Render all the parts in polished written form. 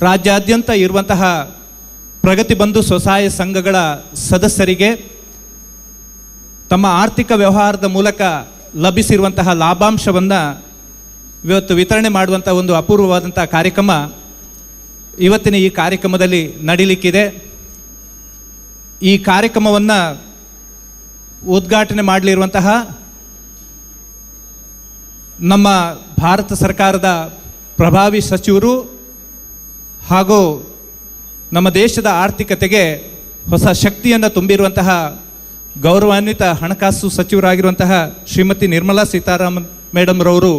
ರಾಜ್ಯಾದ್ಯಂತ ಇರುವಂತಹ ಪ್ರಗತಿ ಬಂಧು ಸ್ವಸಹಾಯ ಸಂಘಗಳ ಸದಸ್ಯರಿಗೆ ತಮ್ಮ ಆರ್ಥಿಕ ವ್ಯವಹಾರದ ಮೂಲಕ ಲಭಿಸಿರುವಂತಹ ಲಾಭಾಂಶವನ್ನು ಇವತ್ತು ವಿತರಣೆ ಮಾಡುವಂಥ ಒಂದು ಅಪೂರ್ವವಾದಂಥ ಕಾರ್ಯಕ್ರಮ ಇವತ್ತಿನ ಈ ಕಾರ್ಯಕ್ರಮದಲ್ಲಿ ನಡೀಲಿಕ್ಕಿದೆ. ಈ ಕಾರ್ಯಕ್ರಮವನ್ನು ಉದ್ಘಾಟನೆ ಮಾಡಲಿರುವಂತಹ ನಮ್ಮ ಭಾರತ ಸರ್ಕಾರದ ಪ್ರಭಾವಿ ಸಚಿವರು ಹಾಗೂ ನಮ್ಮ ದೇಶದ ಆರ್ಥಿಕತೆಗೆ ಹೊಸ ಶಕ್ತಿಯನ್ನು ತುಂಬಿರುವಂತಹ ಗೌರವಾನ್ವಿತ ಹಣಕಾಸು ಸಚಿವರಾಗಿರುವಂತಹ ಶ್ರೀಮತಿ ನಿರ್ಮಲಾ ಸೀತಾರಾಮನ್ ಮೇಡಮ್ ರವರು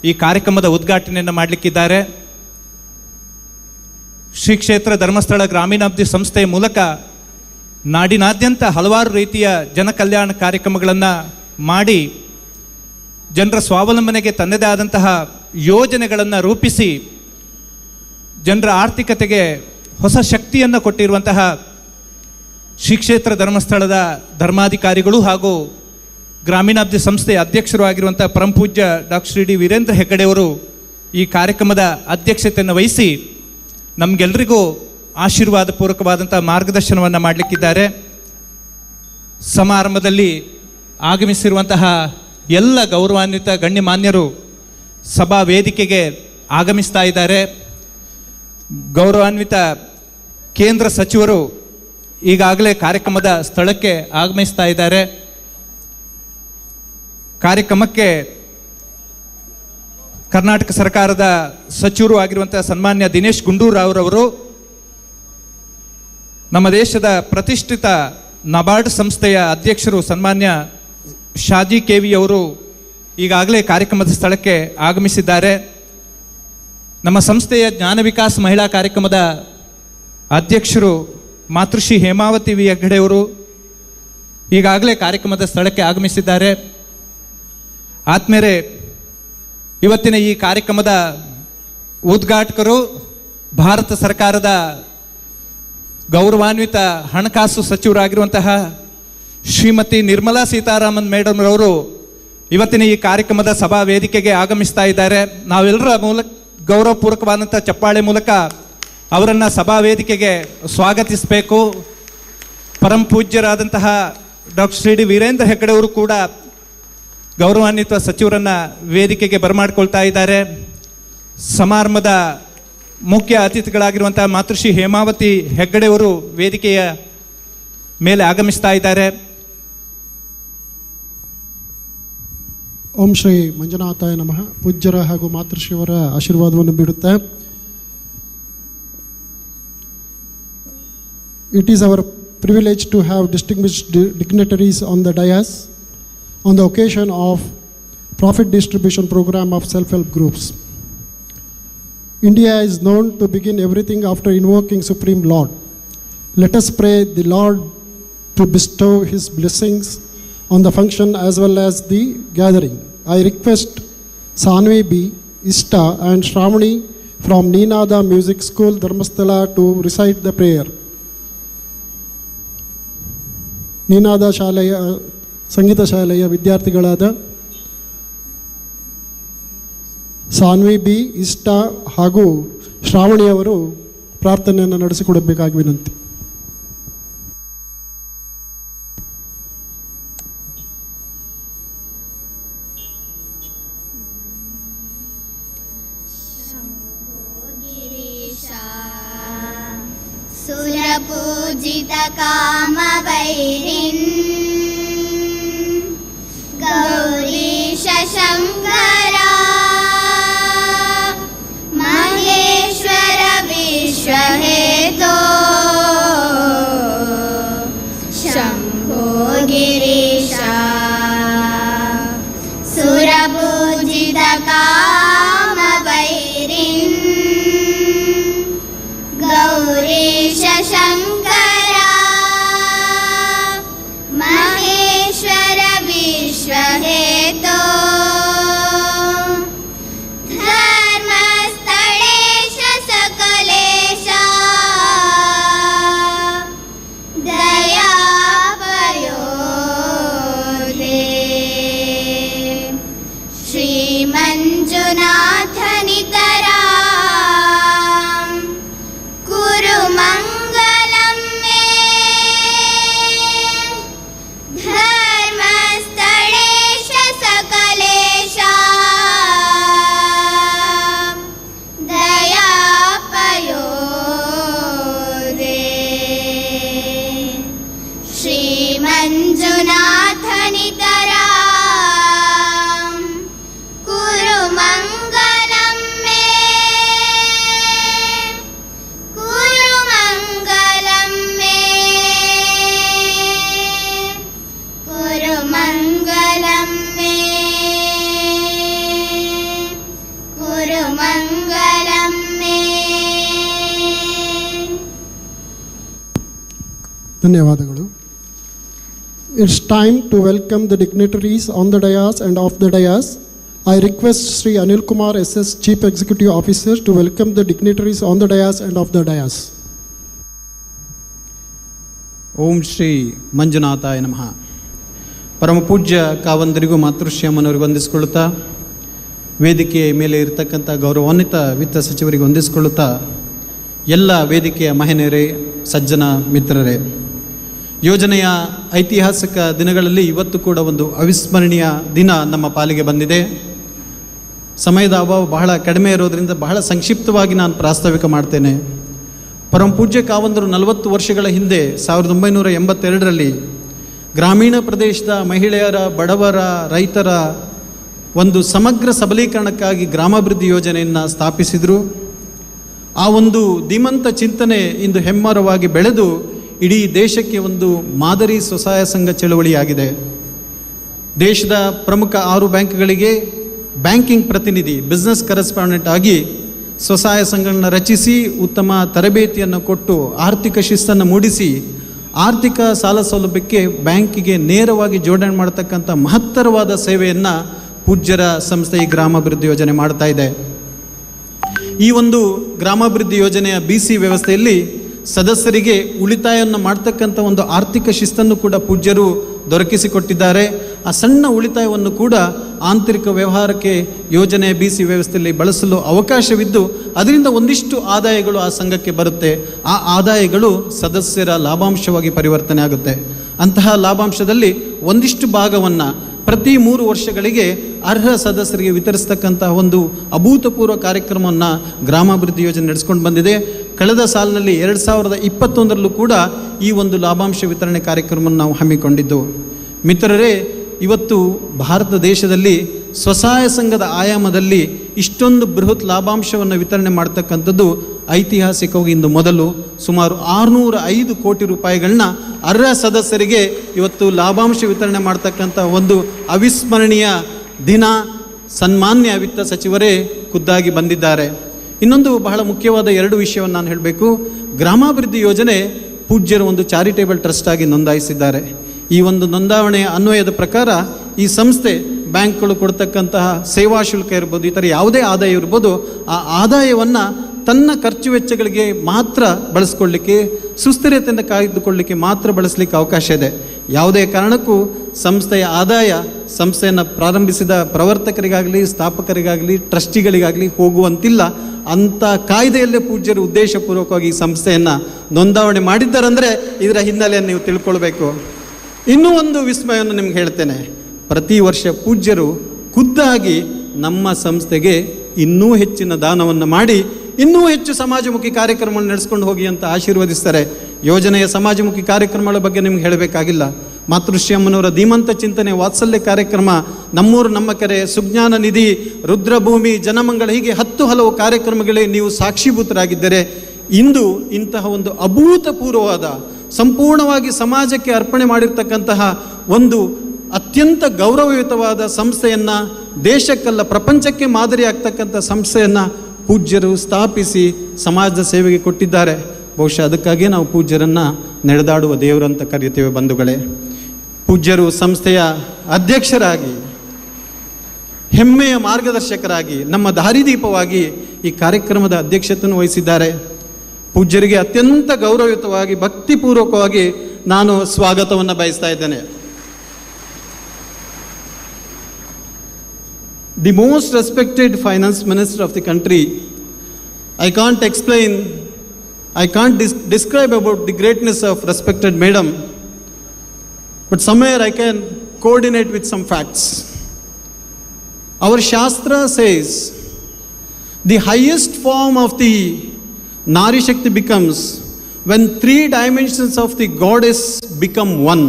ಈ ಕಾರ್ಯಕ್ರಮದ ಉದ್ಘಾಟನೆಯನ್ನು ಮಾಡಲಿಕ್ಕಿದ್ದಾರೆ. ಶ್ರೀ ಕ್ಷೇತ್ರ ಧರ್ಮಸ್ಥಳ ಗ್ರಾಮೀಣಾಭಿವೃದ್ಧಿ ಸಂಸ್ಥೆಯ ಮೂಲಕ ನಾಡಿನಾದ್ಯಂತ ಹಲವಾರು ರೀತಿಯ ಜನಕಲ್ಯಾಣ ಕಾರ್ಯಕ್ರಮಗಳನ್ನು ಮಾಡಿ ಜನರ ಸ್ವಾವಲಂಬನೆಗೆ ತನ್ನದೇ ಆದಂತಹ ಯೋಜನೆಗಳನ್ನು ರೂಪಿಸಿ ಜನರ ಆರ್ಥಿಕತೆಗೆ ಹೊಸ ಶಕ್ತಿಯನ್ನು ಕೊಟ್ಟಿರುವಂತಹ ಶ್ರೀ ಕ್ಷೇತ್ರ ಧರ್ಮಸ್ಥಳದ ಧರ್ಮಾಧಿಕಾರಿಗಳು ಹಾಗೂ ಗ್ರಾಮೀಣಾಭಿವೃದ್ಧಿ ಸಂಸ್ಥೆಯ ಅಧ್ಯಕ್ಷರು ಆಗಿರುವಂಥ ಪರಮಪೂಜ್ಯ ಡಾಕ್ಟರ್ ಶ್ರೀ ಡಿ ವೀರೇಂದ್ರ ಹೆಗ್ಗಡೆಯವರು ಈ ಕಾರ್ಯಕ್ರಮದ ಅಧ್ಯಕ್ಷತೆಯನ್ನು ವಹಿಸಿ ನಮಗೆಲ್ಲರಿಗೂ ಆಶೀರ್ವಾದ ಪೂರ್ವಕವಾದಂಥ ಮಾರ್ಗದರ್ಶನವನ್ನು ಮಾಡಲಿಕ್ಕಿದ್ದಾರೆ. ಸಮಾರಂಭದಲ್ಲಿ ಆಗಮಿಸಿರುವಂತಹ ಎಲ್ಲ ಗೌರವಾನ್ವಿತ ಗಣ್ಯಮಾನ್ಯರು ಸಭಾ ವೇದಿಕೆಗೆ ಆಗಮಿಸ್ತಾ ಇದ್ದಾರೆ. ಗೌರವಾನ್ವಿತ ಕೇಂದ್ರ ಸಚಿವರು ಈಗಾಗಲೇ ಕಾರ್ಯಕ್ರಮದ ಸ್ಥಳಕ್ಕೆ ಆಗಮಿಸ್ತಾ ಇದ್ದಾರೆ. ಕಾರ್ಯಕ್ರಮಕ್ಕೆ ಕರ್ನಾಟಕ ಸರ್ಕಾರದ ಸಚಿವರು ಆಗಿರುವಂಥ ಸನ್ಮಾನ್ಯ ದಿನೇಶ್ ಗುಂಡೂರಾವ್ ಅವರು, ನಮ್ಮ ದೇಶದ ಪ್ರತಿಷ್ಠಿತ ನಬಾರ್ಡ್ ಸಂಸ್ಥೆಯ ಅಧ್ಯಕ್ಷರು ಸನ್ಮಾನ್ಯ ಶಾಜಿ ಕೆವಿ ಅವರು ಈಗಾಗಲೇ ಕಾರ್ಯಕ್ರಮದ ಸ್ಥಳಕ್ಕೆ ಆಗಮಿಸಿದ್ದಾರೆ. ನಮ್ಮ ಸಂಸ್ಥೆಯ ಜ್ಞಾನ ವಿಕಾಸ್ ಮಹಿಳಾ ಕಾರ್ಯಕ್ರಮದ ಅಧ್ಯಕ್ಷರು ಮಾತೃಶ್ರೀ ಹೇಮಾವತಿ ವಿ ಹೆಗ್ಗಡೆಯವರು ಈಗಾಗಲೇ ಕಾರ್ಯಕ್ರಮದ ಸ್ಥಳಕ್ಕೆ ಆಗಮಿಸಿದ್ದಾರೆ. ಆದ್ಮೇಲೆ ಇವತ್ತಿನ ಈ ಕಾರ್ಯಕ್ರಮದ ಉದ್ಘಾಟಕರು ಭಾರತ ಸರ್ಕಾರದ ಗೌರವಾನ್ವಿತ ಹಣಕಾಸು ಸಚಿವರಾಗಿರುವಂತಹ ಶ್ರೀಮತಿ ನಿರ್ಮಲಾ ಸೀತಾರಾಮನ್ ಮೇಡಮ್ ರವರು ಇವತ್ತಿನ ಈ ಕಾರ್ಯಕ್ರಮದ ಸಭಾ ವೇದಿಕೆಗೆ ಆಗಮಿಸ್ತಾ ಇದ್ದಾರೆ. ನಾವೆಲ್ಲರ ಮೂಲಕ ಗೌರವಪೂರ್ವಕವಾದಂಥ ಚಪ್ಪಾಳೆ ಮೂಲಕ ಅವರನ್ನು ಸಭಾ ವೇದಿಕೆಗೆ ಸ್ವಾಗತಿಸಬೇಕು. ಪರಮ ಪೂಜ್ಯರಾದಂತಹ ಡಾಕ್ಟರ್ ಶ್ರೀ ಡಿ ವೀರೇಂದ್ರ ಹೆಗ್ಗಡೆಯವರು ಕೂಡ ಗೌರವಾನ್ವಿತ ಸಚಿವರನ್ನು ವೇದಿಕೆಗೆ ಬರಮಾಡಿಕೊಳ್ತಾ ಇದ್ದಾರೆ. ಸಮಾರಂಭದ ಮುಖ್ಯ ಅತಿಥಿಗಳಾಗಿರುವಂತಹ ಮಾತೃಶ್ರೀ ಹೇಮಾವತಿ ಹೆಗ್ಗಡೆಯವರು ವೇದಿಕೆಯ ಮೇಲೆ ಆಗಮಿಸ್ತಾ ಇದ್ದಾರೆ. ಓಂ ಶ್ರೀ ಮಂಜುನಾಥಾಯ ನಮಃ. ಪೂಜ್ಯರ ಹಾಗೂ ಮಾತೃಶ್ರೀಯವರ ಆಶೀರ್ವಾದವನ್ನು ಬಿಡುತ್ತೆ. It is our privilege to have distinguished dignitaries on the dais on the occasion of profit distribution program of self-help groups. India is known to begin everything after invoking Supreme Lord. Let us pray the Lord to bestow His blessings on the function as well as the gathering. I request Sanvi B, Ista and Shravani from Neenada Music School, Dharmasthala to recite the prayer. Ninada ಶಾಲೆಯ ಸಂಗೀತ ಶಾಲೆಯ ವಿದ್ಯಾರ್ಥಿಗಳಾದ Saanvi B, ಇಷ್ಟ ಹಾಗೂ ಶ್ರಾವಣಿಯವರು ಪ್ರಾರ್ಥನೆಯನ್ನು ನಡೆಸಿಕೊಡಬೇಕಾಗಿ ವಿನಂತಿ. ಸುರಪೂಜಿತ ಕಾಮವೈರಿನ್ ಗೌರೀಶ ಶಂಕರ ಮಹೇಶ್ವರ ವಿಶ್ವಹೇತೋ ಶಂಭೋ ಗಿರೀಶ ಸುರಪೂಜಿತ ಕಾಮವೈರಿನ್ ಗೌರೀಶ ಶಂಕರ ಮಹೇಶ್ವರ ವಿಶ್ವಹೇತೋ ಧರ್ಮಸ್ಥಳೇಶ ಸಕಲೇಶ ಧನ್ಯವಾದಗಳು. It's time to welcome the dignitaries on the dais and off the dais. I request Sri Anil Kumar SS, Chief Executive Officer, to welcome the dignitaries on the dais and off the dais. ಓಂ ಶ್ರೀ ಮಂಜುನಾಥಾಯ ನಮಃ. ಪರಮ ಪೂಜ್ಯ ಕಾವಂದರಿಗೂ ಮಾತೃಶ್ಯಾಮನವರಿಗೂ ವಂದಿಸಿಕೊಳ್ಳುತ್ತಾ, ವೇದಿಕೆಯ ಮೇಲೆ ಇರತಕ್ಕಂಥ ಗೌರವಾನ್ವಿತ ವಿತ್ತ ಸಚಿವರಿಗೆ ವಂದಿಸಿಕೊಳ್ಳುತ್ತಾ, ಎಲ್ಲ ವೇದಿಕೆಯ ಮಹಿಳೆಯರೇ, ಸಜ್ಜನ ಮಿತ್ರರೇ, ಯೋಜನೆಯ ಐತಿಹಾಸಿಕ ದಿನಗಳಲ್ಲಿ ಇವತ್ತು ಕೂಡ ಒಂದು ಅವಿಸ್ಮರಣೀಯ ದಿನ ನಮ್ಮ ಪಾಲಿಗೆ ಬಂದಿದೆ. ಸಮಯದ ಅಭಾವ ಬಹಳ ಕಡಿಮೆ ಇರೋದರಿಂದ ಬಹಳ ಸಂಕ್ಷಿಪ್ತವಾಗಿ ನಾನು ಪ್ರಾಸ್ತಾವಿಕ ಮಾಡ್ತೇನೆ. ಪರಮ ಪೂಜ್ಯ ಕಾವಂದರು 40 ವರ್ಷಗಳ ಹಿಂದೆ 1982ರಲ್ಲಿ ಗ್ರಾಮೀಣ ಪ್ರದೇಶದ ಮಹಿಳೆಯರ, ಬಡವರ, ರೈತರ ಒಂದು ಸಮಗ್ರ ಸಬಲೀಕರಣಕ್ಕಾಗಿ ಗ್ರಾಮಾಭಿವೃದ್ಧಿ ಯೋಜನೆಯನ್ನು ಸ್ಥಾಪಿಸಿದರು. ಆ ಒಂದು ಧೀಮಂತ ಚಿಂತನೆ ಇಂದು ಹೆಮ್ಮರವಾಗಿ ಬೆಳೆದು ಇಡೀ ದೇಶಕ್ಕೆ ಒಂದು ಮಾದರಿ ಸ್ವಸಹಾಯ ಸಂಘ ಚಳವಳಿಯಾಗಿದೆ. ದೇಶದ ಪ್ರಮುಖ 6 ಬ್ಯಾಂಕ್ಗಳಿಗೆ ಬ್ಯಾಂಕಿಂಗ್ ಪ್ರತಿನಿಧಿ, ಬಿಸ್ನೆಸ್ ಕರೆಸ್ಪಾಂಡೆಂಟ್ ಆಗಿ ಸ್ವಸಹಾಯ ಸಂಘಗಳನ್ನು ರಚಿಸಿ ಉತ್ತಮ ತರಬೇತಿಯನ್ನು ಕೊಟ್ಟು ಆರ್ಥಿಕ ಶಿಸ್ತನ್ನು ಮೂಡಿಸಿ ಆರ್ಥಿಕ ಸಾಲ ಸೌಲಭ್ಯಕ್ಕೆ ಬ್ಯಾಂಕಿಗೆ ನೇರವಾಗಿ ಜೋಡಣೆ ಮಾಡತಕ್ಕಂಥ ಮಹತ್ತರವಾದ ಸೇವೆಯನ್ನು ಪೂಜ್ಯರ ಸಂಸ್ಥೆ ಈ ಗ್ರಾಮಾಭಿವೃದ್ಧಿ ಯೋಜನೆ ಮಾಡ್ತಾ ಇದೆ. ಈ ಒಂದು ಗ್ರಾಮಾಭಿವೃದ್ಧಿ ಯೋಜನೆಯ BC ವ್ಯವಸ್ಥೆಯಲ್ಲಿ ಸದಸ್ಯರಿಗೆ ಉಳಿತಾಯವನ್ನು ಮಾಡ್ತಕ್ಕಂಥ ಒಂದು ಆರ್ಥಿಕ ಶಿಸ್ತನ್ನು ಕೂಡ ಪೂಜ್ಯರು ದೊರಕಿಸಿಕೊಟ್ಟಿದ್ದಾರೆ. ಆ ಸಣ್ಣ ಉಳಿತಾಯವನ್ನು ಕೂಡ ಆಂತರಿಕ ವ್ಯವಹಾರಕ್ಕೆ ಯೋಜನೆಯ BC ವ್ಯವಸ್ಥೆಯಲ್ಲಿ ಬಳಸಲು ಅವಕಾಶವಿದ್ದು ಅದರಿಂದ ಒಂದಿಷ್ಟು ಆದಾಯಗಳು ಆ ಸಂಘಕ್ಕೆ ಬರುತ್ತೆ. ಆ ಆದಾಯಗಳು ಸದಸ್ಯರ ಲಾಭಾಂಶವಾಗಿ ಪರಿವರ್ತನೆ ಆಗುತ್ತೆ. ಅಂತಹ ಲಾಭಾಂಶದಲ್ಲಿ ಒಂದಿಷ್ಟು ಭಾಗವನ್ನು ಪ್ರತಿ 3 ವರ್ಷಗಳಿಗೆ ಅರ್ಹ ಸದಸ್ಯರಿಗೆ ವಿತರಿಸ್ತಕ್ಕಂತಹ ಒಂದು ಅಭೂತಪೂರ್ವ ಕಾರ್ಯಕ್ರಮವನ್ನು ಗ್ರಾಮಾಭಿವೃದ್ಧಿ ಯೋಜನೆ ನಡೆಸ್ಕೊಂಡು ಬಂದಿದೆ. ಕಳೆದ ಸಾಲಿನಲ್ಲಿ 2021ರಲ್ಲೂ ಕೂಡ ಈ ಒಂದು ಲಾಭಾಂಶ ವಿತರಣೆ ಕಾರ್ಯಕ್ರಮವನ್ನು ನಾವು ಹಮ್ಮಿಕೊಂಡಿದ್ದು. ಮಿತ್ರರೇ, ಇವತ್ತು ಭಾರತ ದೇಶದಲ್ಲಿ ಸ್ವಸಹಾಯ ಸಂಘದ ಆಯಾಮದಲ್ಲಿ ಇಷ್ಟೊಂದು ಬೃಹತ್ ಲಾಭಾಂಶವನ್ನು ವಿತರಣೆ ಮಾಡ್ತಕ್ಕಂಥದ್ದು ಐತಿಹಾಸಿಕವಾಗಿ ಇಂದು ಮೊದಲು. ಸುಮಾರು 605 ಕೋಟಿ ರೂಪಾಯಿಗಳನ್ನ ಅರ್ಹ ಸದಸ್ಯರಿಗೆ ಇವತ್ತು ಲಾಭಾಂಶ ವಿತರಣೆ ಮಾಡ್ತಕ್ಕಂಥ ಒಂದು ಅವಿಸ್ಮರಣೀಯ ದಿನ ಸನ್ಮಾನ್ಯ ವಿತ್ತ ಸಚಿವರೇ ಖುದ್ದಾಗಿ ಬಂದಿದ್ದಾರೆ. ಇನ್ನೊಂದು ಬಹಳ ಮುಖ್ಯವಾದ 2 ವಿಷಯವನ್ನು ನಾನು ಹೇಳಬೇಕು. ಗ್ರಾಮಾಭಿವೃದ್ಧಿ ಯೋಜನೆ ಪೂಜ್ಯರು ಒಂದು ಚಾರಿಟೇಬಲ್ ಟ್ರಸ್ಟ್ ಆಗಿ ನೋಂದಾಯಿಸಿದ್ದಾರೆ. ಈ ಒಂದು ನೋಂದಾವಣೆಯ ಅನ್ವಯದ ಪ್ರಕಾರ ಈ ಸಂಸ್ಥೆ ಬ್ಯಾಂಕ್ಗಳು ಕೊಡ್ತಕ್ಕಂತಹ ಸೇವಾ ಶುಲ್ಕ ಇರ್ಬೋದು, ಈ ಥರ ಯಾವುದೇ ಆದಾಯ ಇರ್ಬೋದು, ಆ ಆದಾಯವನ್ನು ತನ್ನ ಖರ್ಚು ವೆಚ್ಚಗಳಿಗೆ ಮಾತ್ರ ಬಳಸ್ಕೊಳ್ಳಿಕ್ಕೆ, ಸುಸ್ಥಿರತೆಯಿಂದ ಕಾಯ್ದುಕೊಳ್ಳಲಿಕ್ಕೆ ಮಾತ್ರ ಬಳಸಲಿಕ್ಕೆ ಅವಕಾಶ ಇದೆ. ಯಾವುದೇ ಕಾರಣಕ್ಕೂ ಸಂಸ್ಥೆಯ ಆದಾಯ ಸಂಸ್ಥೆಯನ್ನು ಪ್ರಾರಂಭಿಸಿದ ಪ್ರವರ್ತಕರಿಗಾಗಲಿ, ಸ್ಥಾಪಕರಿಗಾಗಲಿ, ಟ್ರಸ್ಟಿಗಳಿಗಾಗಲಿ ಹೋಗುವಂತಿಲ್ಲ. ಅಂಥ ಕಾಯ್ದೆಯಲ್ಲೇ ಪೂಜ್ಯರು ಉದ್ದೇಶಪೂರ್ವಕವಾಗಿ ಈ ಸಂಸ್ಥೆಯನ್ನು ನೋಂದಾವಣೆ ಮಾಡಿದ್ದಾರಂದರೆ ಇದರ ಹಿನ್ನೆಲೆಯನ್ನು ನೀವು ತಿಳ್ಕೊಳ್ಬೇಕು. ಇನ್ನೂ ಒಂದು ವಿಸ್ಮಯವನ್ನು ನಿಮ್ಗೆ ಹೇಳ್ತೇನೆ. ಪ್ರತಿ ವರ್ಷ ಪೂಜ್ಯರು ಖುದ್ದಾಗಿ ನಮ್ಮ ಸಂಸ್ಥೆಗೆ ಇನ್ನೂ ಹೆಚ್ಚಿನ ದಾನವನ್ನು ಮಾಡಿ ಇನ್ನೂ ಹೆಚ್ಚು ಸಮಾಜಮುಖಿ ಕಾರ್ಯಕ್ರಮಗಳನ್ನು ನಡೆಸ್ಕೊಂಡು ಹೋಗಿ ಅಂತ ಆಶೀರ್ವದಿಸ್ತಾರೆ. ಯೋಜನೆಯ ಸಮಾಜಮುಖಿ ಕಾರ್ಯಕ್ರಮಗಳ ಬಗ್ಗೆ ನಿಮ್ಗೆ ಹೇಳಬೇಕಾಗಿಲ್ಲ. ಮಾತೃಶ್ರೀಯಮ್ಮನವರ ಧೀಮಂತ ಚಿಂತನೆ, ವಾತ್ಸಲ್ಯ ಕಾರ್ಯಕ್ರಮ, ನಮ್ಮೂರು ನಮ್ಮ ಕೆರೆ, ಸುಜ್ಞಾನ ನಿಧಿ, ರುದ್ರಭೂಮಿ, ಜನಮಂಗಳ, ಹೀಗೆ 10 ಹಲವು ಕಾರ್ಯಕ್ರಮಗಳಿಗೆ ನೀವು ಸಾಕ್ಷೀಭೂತರಾಗಿದ್ದರೆ ಇಂದು ಇಂತಹ ಒಂದು ಅಭೂತಪೂರ್ವವಾದ ಸಂಪೂರ್ಣವಾಗಿ ಸಮಾಜಕ್ಕೆ ಅರ್ಪಣೆ ಮಾಡಿರ್ತಕ್ಕಂತಹ ಒಂದು ಅತ್ಯಂತ ಗೌರವಯುತವಾದ ಸಂಸ್ಥೆಯನ್ನು, ದೇಶಕ್ಕಲ್ಲ ಪ್ರಪಂಚಕ್ಕೆ ಮಾದರಿ ಆಗ್ತಕ್ಕಂಥ ಸಂಸ್ಥೆಯನ್ನು ಪೂಜ್ಯರು ಸ್ಥಾಪಿಸಿ ಸಮಾಜದ ಸೇವೆಗೆ ಕೊಟ್ಟಿದ್ದಾರೆ. ಬಹುಶಃ ಅದಕ್ಕಾಗಿಯೇ ನಾವು ಪೂಜ್ಯರನ್ನು ನಡೆದಾಡುವ ದೇವರಂತ ಕರೆಯುತ್ತೇವೆ. ಬಂಧುಗಳೇ, ಪೂಜ್ಯರು ಸಂಸ್ಥೆಯ ಅಧ್ಯಕ್ಷರಾಗಿ, ಹೆಮ್ಮೆಯ ಮಾರ್ಗದರ್ಶಕರಾಗಿ, ನಮ್ಮ ದಾರಿದೀಪವಾಗಿ ಈ ಕಾರ್ಯಕ್ರಮದ ಅಧ್ಯಕ್ಷತೆಯನ್ನು ವಹಿಸಿದ್ದಾರೆ. ಪೂಜ್ಯರಿಗೆ ಅತ್ಯಂತ ಗೌರವಯುತವಾಗಿ, ಭಕ್ತಿಪೂರ್ವಕವಾಗಿ ನಾನು ಸ್ವಾಗತವನ್ನು ಬಯಸ್ತಾ ಇದ್ದೇನೆ. The most respected finance minister of the country, I can't describe about the greatness of respected madam, but somewhere I can coordinate with some facts. Our Shastra says the highest form of the Nari Shakti becomes when 3 dimensions of the goddess become one.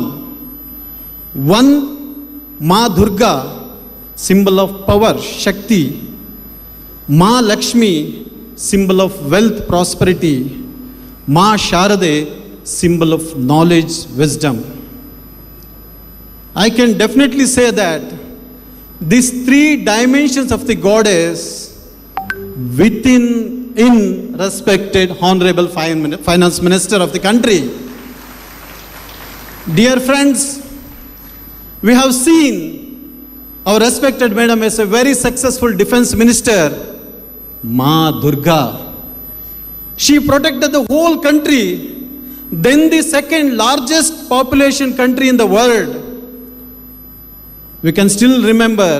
One, Ma Durga, symbol of power, Shakti. Ma Lakshmi, symbol of wealth, prosperity. Ma Sharade, symbol of knowledge, wisdom. I can definitely say that these 3 dimensions of the goddess in respected honorable finance minister of the country. Dear friends, we have seen our respected madam as a very successful defense minister, Ma Durga. She protected the whole country, then the second largest population country in the world. We can still remember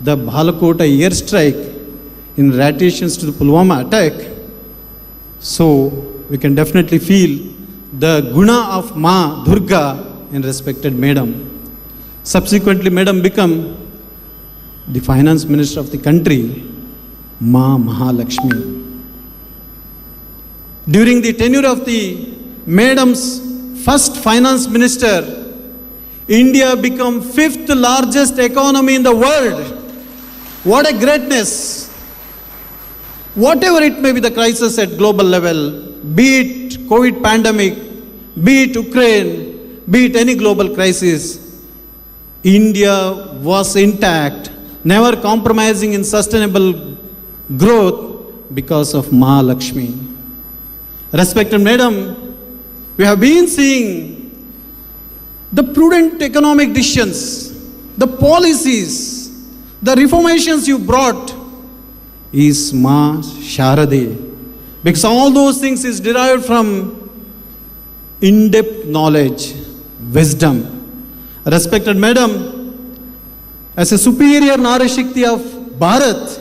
the Balakota airstrike in retaliations to the Pulwama attack. So we can definitely feel the guna of Ma Durga in respected madam. Subsequently, madam became the finance minister of the country, Ma Mahalakshmi. During the tenure of the madam's first finance minister, India became 5th largest economy in the world. What a greatness! Whatever it may be the crisis at global level, be it COVID pandemic, be it Ukraine, be it any global crisis, India was intact, never compromising in sustainable growth because of Mahalakshmi. Respected madam, we have been seeing the prudent economic decisions, the policies, the reformations you brought is Ma Sharade. Because all those things is derived from in-depth knowledge, wisdom. Respected madam, as a superior Nari Shakti of Bharat,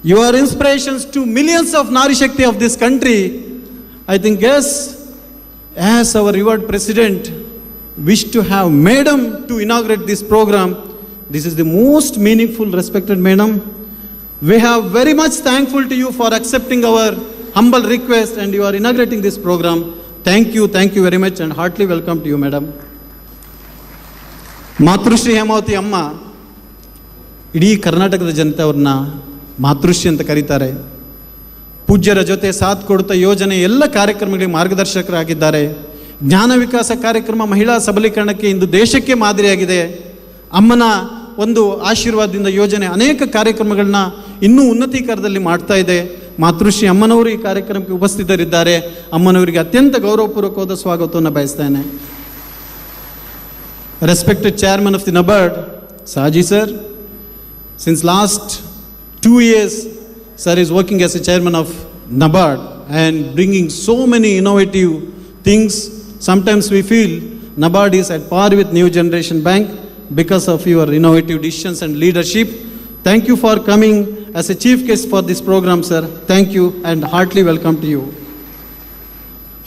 you are inspirations to millions of Nari Shakti of this country. I think, yes, as our revered president wished to have madam to inaugurate this program, this is the most meaningful, respected madam. We are very much thankful to you for accepting our humble request and you are inaugurating this program. Thank you very much and heartily welcome to you, madam. ಮಾತೃಶ್ರೀ ಹೇಮಾವತಿ ಅಮ್ಮ ಇಡೀ ಕರ್ನಾಟಕದ ಜನತೆ ಅವ್ರನ್ನ ಮಾತೃಶ್ರೀ ಅಂತ ಕರೀತಾರೆ. ಪೂಜ್ಯರ ಜೊತೆ ಸಾಥ್ ಕೊಡುತ್ತಾ ಯೋಜನೆ ಎಲ್ಲ ಕಾರ್ಯಕ್ರಮಗಳಿಗೆ ಮಾರ್ಗದರ್ಶಕರಾಗಿದ್ದಾರೆ. ಜ್ಞಾನ ವಿಕಾಸ ಕಾರ್ಯಕ್ರಮ ಮಹಿಳಾ ಸಬಲೀಕರಣಕ್ಕೆ ಇಂದು ದೇಶಕ್ಕೆ ಮಾದರಿಯಾಗಿದೆ. ಅಮ್ಮನ ಒಂದು ಆಶೀರ್ವಾದದಿಂದ ಯೋಜನೆ ಅನೇಕ ಕಾರ್ಯಕ್ರಮಗಳನ್ನ ಇನ್ನೂ ಉನ್ನತೀಕರಣದಲ್ಲಿ ಮಾಡ್ತಾ ಇದೆ. ಮಾತೃಶ್ರೀ ಅಮ್ಮನವರು ಈ ಕಾರ್ಯಕ್ರಮಕ್ಕೆ ಉಪಸ್ಥಿತರಿದ್ದಾರೆ. ಅಮ್ಮನವರಿಗೆ ಅತ್ಯಂತ ಗೌರವಪೂರ್ವಕವಾದ ಸ್ವಾಗತವನ್ನು ಬಯಸ್ತೇನೆ. Respected chairman of the NABARD, Saji sir, since last 2 years, sir is working as a chairman of NABARD and bringing so many innovative things. Sometimes we feel NABARD is at par with New Generation Bank because of your innovative decisions and leadership. Thank you for coming as a chief guest for this program, sir. Thank you and heartily welcome to you.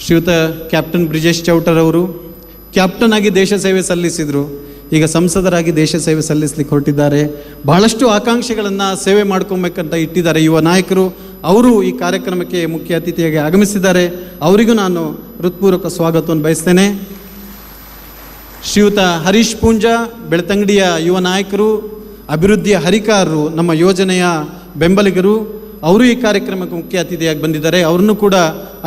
ಶ್ರೀಯುತ captain Brijesh ಚೌಟರ್ ಅವರು captain ಆಗಿ ದೇಶ ಸೇವೆ ಸಲ್ಲಿಸಿದರು. ಈಗ ಸಂಸದರಾಗಿ ದೇಶ ಸೇವೆ ಸಲ್ಲಿಸಲಿಕ್ಕೆ ಹೊರಟಿದ್ದಾರೆ. ಬಹಳಷ್ಟು ಆಕಾಂಕ್ಷೆಗಳನ್ನು ಸೇವೆ ಮಾಡ್ಕೊಬೇಕಂತ ಇಟ್ಟಿದ್ದಾರೆ ಯುವ ನಾಯಕರು. ಅವರು ಈ ಕಾರ್ಯಕ್ರಮಕ್ಕೆ ಮುಖ್ಯ ಅತಿಥಿಯಾಗಿ ಆಗಮಿಸಿದ್ದಾರೆ. ಅವರಿಗೂ ನಾನು ಹೃತ್ಪೂರ್ವಕ ಸ್ವಾಗತವನ್ನು ಬಯಸ್ತೇನೆ. ಶ್ರೀಯುತ ಹರೀಶ್ ಪೂಂಜಾ, ಬೆಳ್ತಂಗಡಿಯ ಯುವ ನಾಯಕರು, ಅಭಿವೃದ್ಧಿಯ ಹರಿಕಾರರು, ನಮ್ಮ ಯೋಜನೆಯ ಬೆಂಬಲಿಗರು, ಅವರು ಈ ಕಾರ್ಯಕ್ರಮಕ್ಕೆ ಮುಖ್ಯ ಅತಿಥಿಯಾಗಿ ಬಂದಿದ್ದಾರೆ. ಅವರನ್ನು ಕೂಡ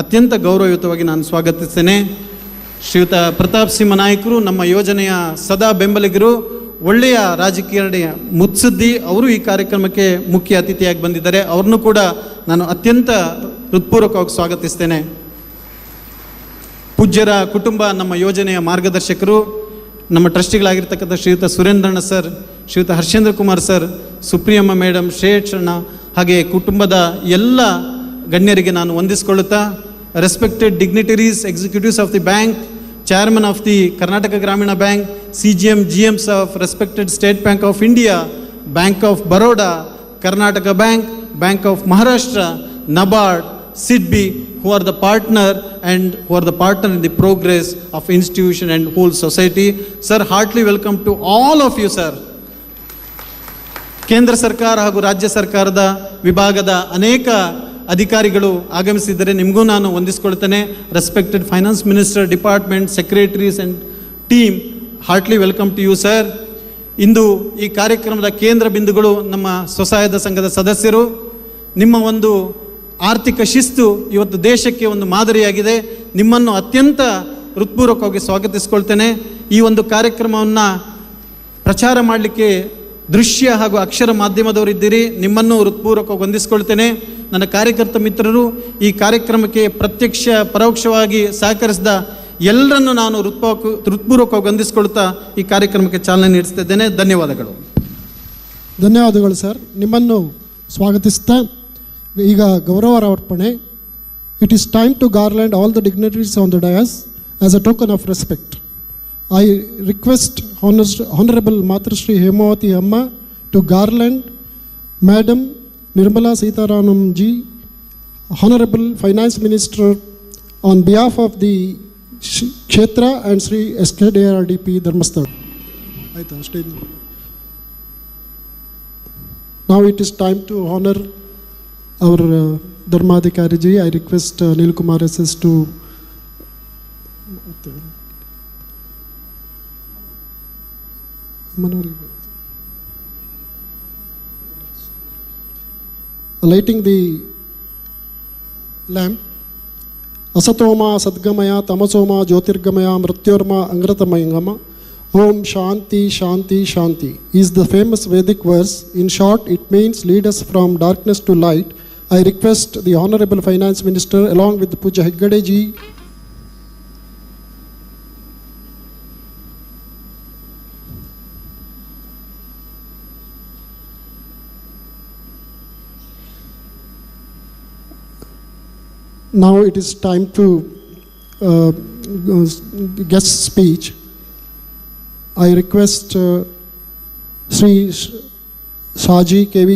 ಅತ್ಯಂತ ಗೌರವಯುತವಾಗಿ ನಾನು ಸ್ವಾಗತಿಸ್ತೇನೆ. ಶ್ರೀಯುತ ಪ್ರತಾಪ್ ಸಿಂಹ ನಾಯಕರು, ನಮ್ಮ ಯೋಜನೆಯ ಸದಾ ಬೆಂಬಲಿಗರು, ಒಳ್ಳೆಯ ರಾಜಕೀಯ ಮುತ್ಸದ್ದಿ, ಅವರು ಈ ಕಾರ್ಯಕ್ರಮಕ್ಕೆ ಮುಖ್ಯ ಅತಿಥಿಯಾಗಿ ಬಂದಿದ್ದಾರೆ. ಅವ್ರನ್ನೂ ಕೂಡ ನಾನು ಅತ್ಯಂತ ಹೃತ್ಪೂರ್ವಕವಾಗಿ ಸ್ವಾಗತಿಸ್ತೇನೆ. ಪೂಜ್ಯರ ಕುಟುಂಬ, ನಮ್ಮ ಯೋಜನೆಯ ಮಾರ್ಗದರ್ಶಕರು, ನಮ್ಮ ಟ್ರಸ್ಟಿಗಳಾಗಿರ್ತಕ್ಕಂಥ ಶ್ರೀಯುತ ಸುರೇಂದ್ರಣ್ಣ ಸರ್, ಶ್ರೀಯುತ ಹರ್ಷೇಂದ್ರ ಕುಮಾರ್ ಸರ್, ಸುಪ್ರಿಯಮ್ಮ ಮೇಡಮ್, ಶ್ರೇಯಕ್ಷಣ್ಣ, ಹಾಗೆ ಕುಟುಂಬದ ಎಲ್ಲ ಗಣ್ಯರಿಗೆ ನಾನು ವಂದಿಸಿಕೊಳ್ಳುತ್ತಾ, respected dignitaries, executives of the bank, chairman of the Karnataka Gramina Bank, CGM, GMs of respected State Bank of India, Bank of Baroda, Karnataka Bank, Bank of Maharashtra, NABARD, SIDBI, who are the partner and who are the partner in the progress of institution and whole society. Sir, heartily welcome to all of you, sir. ಕೇಂದ್ರ ಸರ್ಕಾರ ಹಾಗೂ ರಾಜ್ಯ ಸರ್ಕಾರದ ವಿಭಾಗದ ಅನೇಕ ಅಧಿಕಾರಿಗಳು ಆಗಮಿಸಿದ್ದಾರೆ. ನಿಮಗೂ ನಾನು ವಂದಿಸ್ಕೊಳ್ತೇನೆ. Respected finance minister, department, secretaries and team, heartly welcome to you sir. ಇಂದು ಈ ಕಾರ್ಯಕ್ರಮದ ಕೇಂದ್ರ ಬಿಂದುಗಳು ನಮ್ಮ ಸ್ವಸಹಾಯದ ಸಂಘದ ಸದಸ್ಯರು. ನಿಮ್ಮ ಒಂದು ಆರ್ಥಿಕ ಶಿಸ್ತು ಇವತ್ತು ದೇಶಕ್ಕೆ ಒಂದು ಮಾದರಿಯಾಗಿದೆ. ನಿಮ್ಮನ್ನು ಅತ್ಯಂತ ಹೃತ್ಪೂರ್ವಕವಾಗಿ ಸ್ವಾಗತಿಸ್ಕೊಳ್ತೇನೆ. ಈ ಒಂದು ಕಾರ್ಯಕ್ರಮವನ್ನು ಪ್ರಚಾರ ಮಾಡಲಿಕ್ಕೆ ದೃಶ್ಯ ಹಾಗೂ ಅಕ್ಷರ ಮಾಧ್ಯಮದವರಿದ್ದೀರಿ. ನಿಮ್ಮನ್ನು ಹೃತ್ಪೂರ್ವಕವಾಗಿ ವಂದಿಸ್ಕೊಳ್ತೇನೆ. ನನ್ನ ಕಾರ್ಯಕರ್ತ ಮಿತ್ರರು, ಈ ಕಾರ್ಯಕ್ರಮಕ್ಕೆ ಪ್ರತ್ಯಕ್ಷ ಪರೋಕ್ಷವಾಗಿ ಸಹಕರಿಸಿದ ಎಲ್ಲರನ್ನು ನಾನು ಹೃತ್ಪೂರ್ವಕವಾಗಿ ವಂದಿಸಿಕೊಳ್ತಾ ಈ ಕಾರ್ಯಕ್ರಮಕ್ಕೆ ಚಾಲನೆ ನೀಡಿಸ್ತಿದ್ದೇನೆ. ಧನ್ಯವಾದಗಳು. ಧನ್ಯವಾದಗಳು ಸರ್. ನಿಮ್ಮನ್ನು ಸ್ವಾಗತಿಸ್ತಾ ಈಗ ಗೌರವಾರ್ಪಣೆ. It is time to garland all the dignitaries on the dais as a token of respect. I request Honorable Matrashri Hemavati Amma to garland Madam Nirmala Sitaraman ji, Honorable Finance Minister, on behalf of the Kshetra and Sri SKDRDP Dharmasthala. Now it is time to honor our Dharmadhikari ji. I request Nil Kumar SS to lighting the lamp. Asatoma Sadgamaya Tamasoma Jyotirgamaya Mrityorma Angratamayangama Om Shanti Shanti Shanti is the famous Vedic verse. In short, it means lead us from darkness to light. I request the Honorable Finance Minister along with the Puja Heggade ji now it is time to guest speech. I request Sri Shaji KV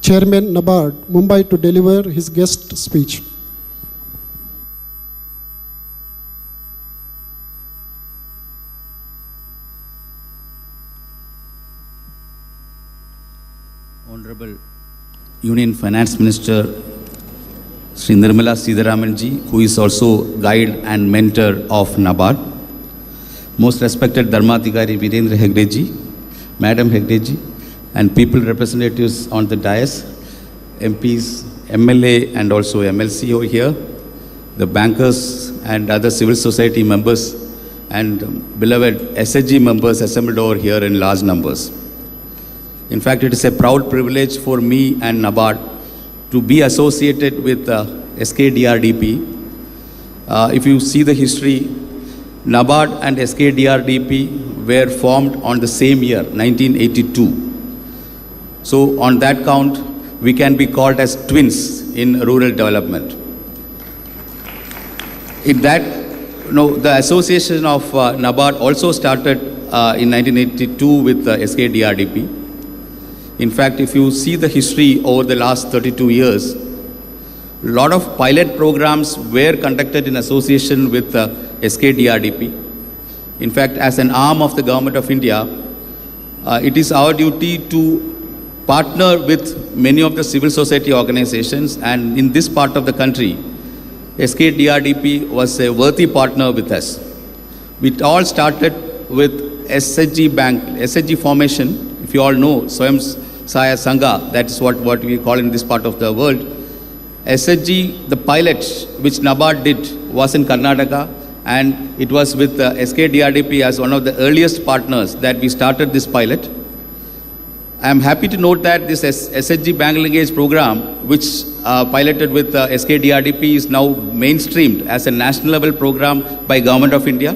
Chairman NABARD, Mumbai, to deliver his guest speech. Honorable Union Finance Minister Sri Nirmala Sitharaman ji, who is also guide and mentor of NABARD. Most respected Dharmadhikari Virendra Hegde ji, Madam Hegde ji, and people representatives on the dais, MPs, MLA and also MLC over here, the bankers and other civil society members and beloved SHG members assembled over here in large numbers. In fact, it is a proud privilege for me and NABARD to be associated with SKDRDP. If you see the history, NABARD and SKDRDP were formed on the same year, 1982. So on that count, we can be called as twins in rural development. In that, the association of NABARD also started in 1982 with SKDRDP. In fact, if you see the history over the last 32 years, a lot of pilot programs were conducted in association with SKDRDP. In fact, as an arm of the Government of India, it is our duty to partner with many of the civil society organizations, and in this part of the country, SKDRDP was a worthy partner with us. We all started with SHG Bank, SHG formation. If you all know, Swayam Saya Sangha, that is what we call in this part of the world. SHG, the pilot which NABARD did was in Karnataka, and it was with SKDRDP as one of the earliest partners that we started this pilot. I am happy to note that this SHG Bank Linkage program, which piloted with SKDRDP, is now mainstreamed as a national level program by Government of India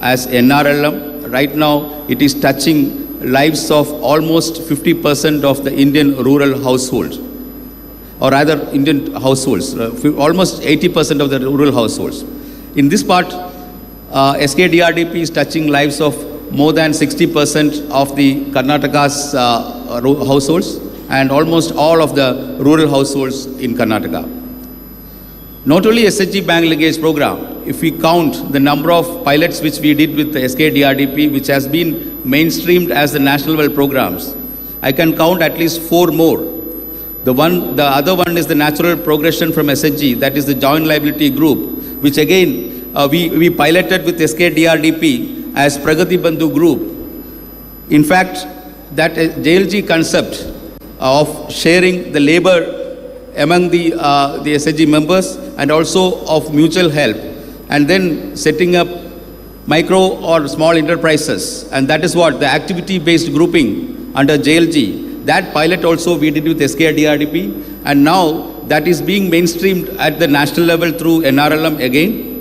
as NRLM. Right now, it is touching lives of almost 50% of the Indian rural household, or rather Indian households, almost 80% of the rural households. In this part, SKDRDP is touching lives of more than 60% of the Karnataka's households and almost all of the rural households in Karnataka. Not only SHG Bank Linkage program, if we count the number of pilots which we did with the SKDRDP, which has been mainstreamed as the national level programs, I can count at least 4 more. The other one is the natural progression from SHG, that is the joint liability group, which again we piloted with SKDRDP as Pragati Bandhu group. In fact, that JLG concept of sharing the labor among the SHG members and also of mutual help, and then setting up micro or small enterprises, and that is what the activity-based grouping under JLG. That pilot also we did with SKDRDP, and now that is being mainstreamed at the national level through NRLM again.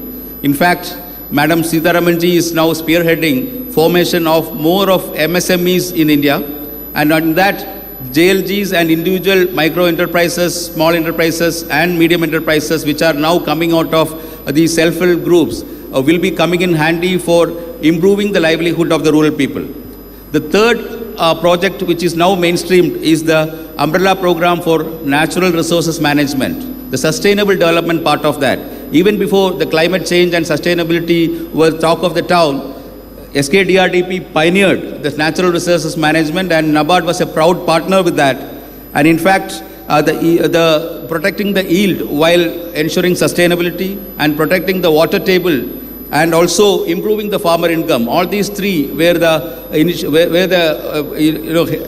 In fact, Madam Sitharamanji is now spearheading formation of more of MSMEs in India, and on that JLGs and individual micro enterprises, small enterprises and medium enterprises which are now coming out of the self-help groups will be coming in handy for improving the livelihood of the rural people. The third project which is now mainstreamed is the umbrella program for natural resources management, the sustainable development part of that. Even before the climate change and sustainability were talk of the town, SKDRDP pioneered the natural resources management, and NABARD was a proud partner with that. And in fact, the protecting the yield while ensuring sustainability and protecting the water table and also improving the farmer income. All these three were the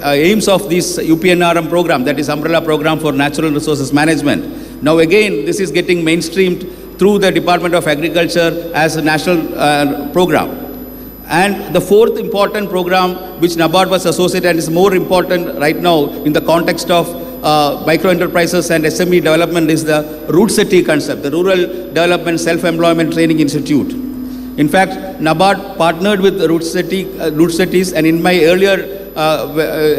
aims of this UPNRM program, that is umbrella program for natural resources management. Now again, this is getting mainstreamed through the Department of Agriculture as a national program. And the fourth important program which NABARD was associated and is more important right now in the context of micro enterprises and SME development is the Root City concept, the Rural Development Self-Employment Training Institute. In fact, NABARD partnered with Root Cities, and in my earlier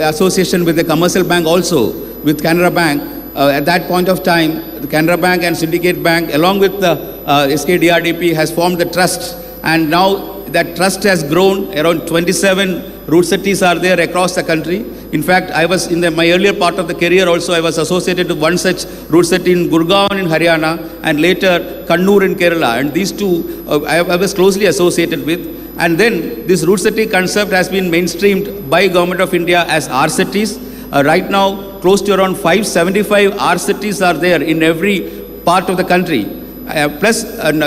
association with the commercial bank also, with Kannada Bank, at that point of time, the Kannada Bank and Syndicate Bank along with the SKDRDP has formed the trust, and now that trust has grown. Around 27 root cities are there across the country. In fact, I was in my earlier part of the career also, I was associated with one such root city in Gurgaon in Haryana and later Kannur in Kerala. And these two I was closely associated with. And then this root city concept has been mainstreamed by Government of India as R cities. Right now, close to around 575 R cities are there in every part of the country. Plus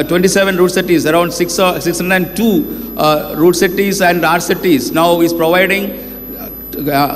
27 root cities, around 602 root cities and R cities now is providing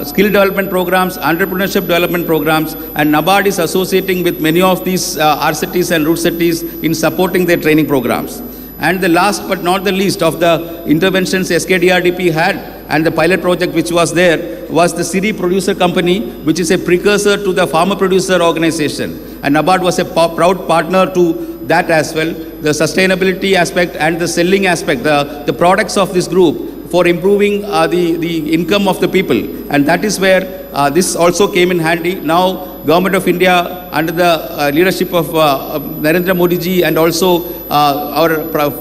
skill development programs, entrepreneurship development programs, and NABARD is associating with many of these R cities and root cities in supporting their training programs. And the last but not the least of the interventions SKDRDP had and the pilot project which was there was the Siri Producer Company, which is a precursor to the Farmer Producer Organization. And NABARD was a proud partner to that as well, the sustainability aspect and the selling aspect, the products of this group for improving the income of the people. And that is where this also came in handy. Now, Government of India under the leadership of Narendra Modi ji and also our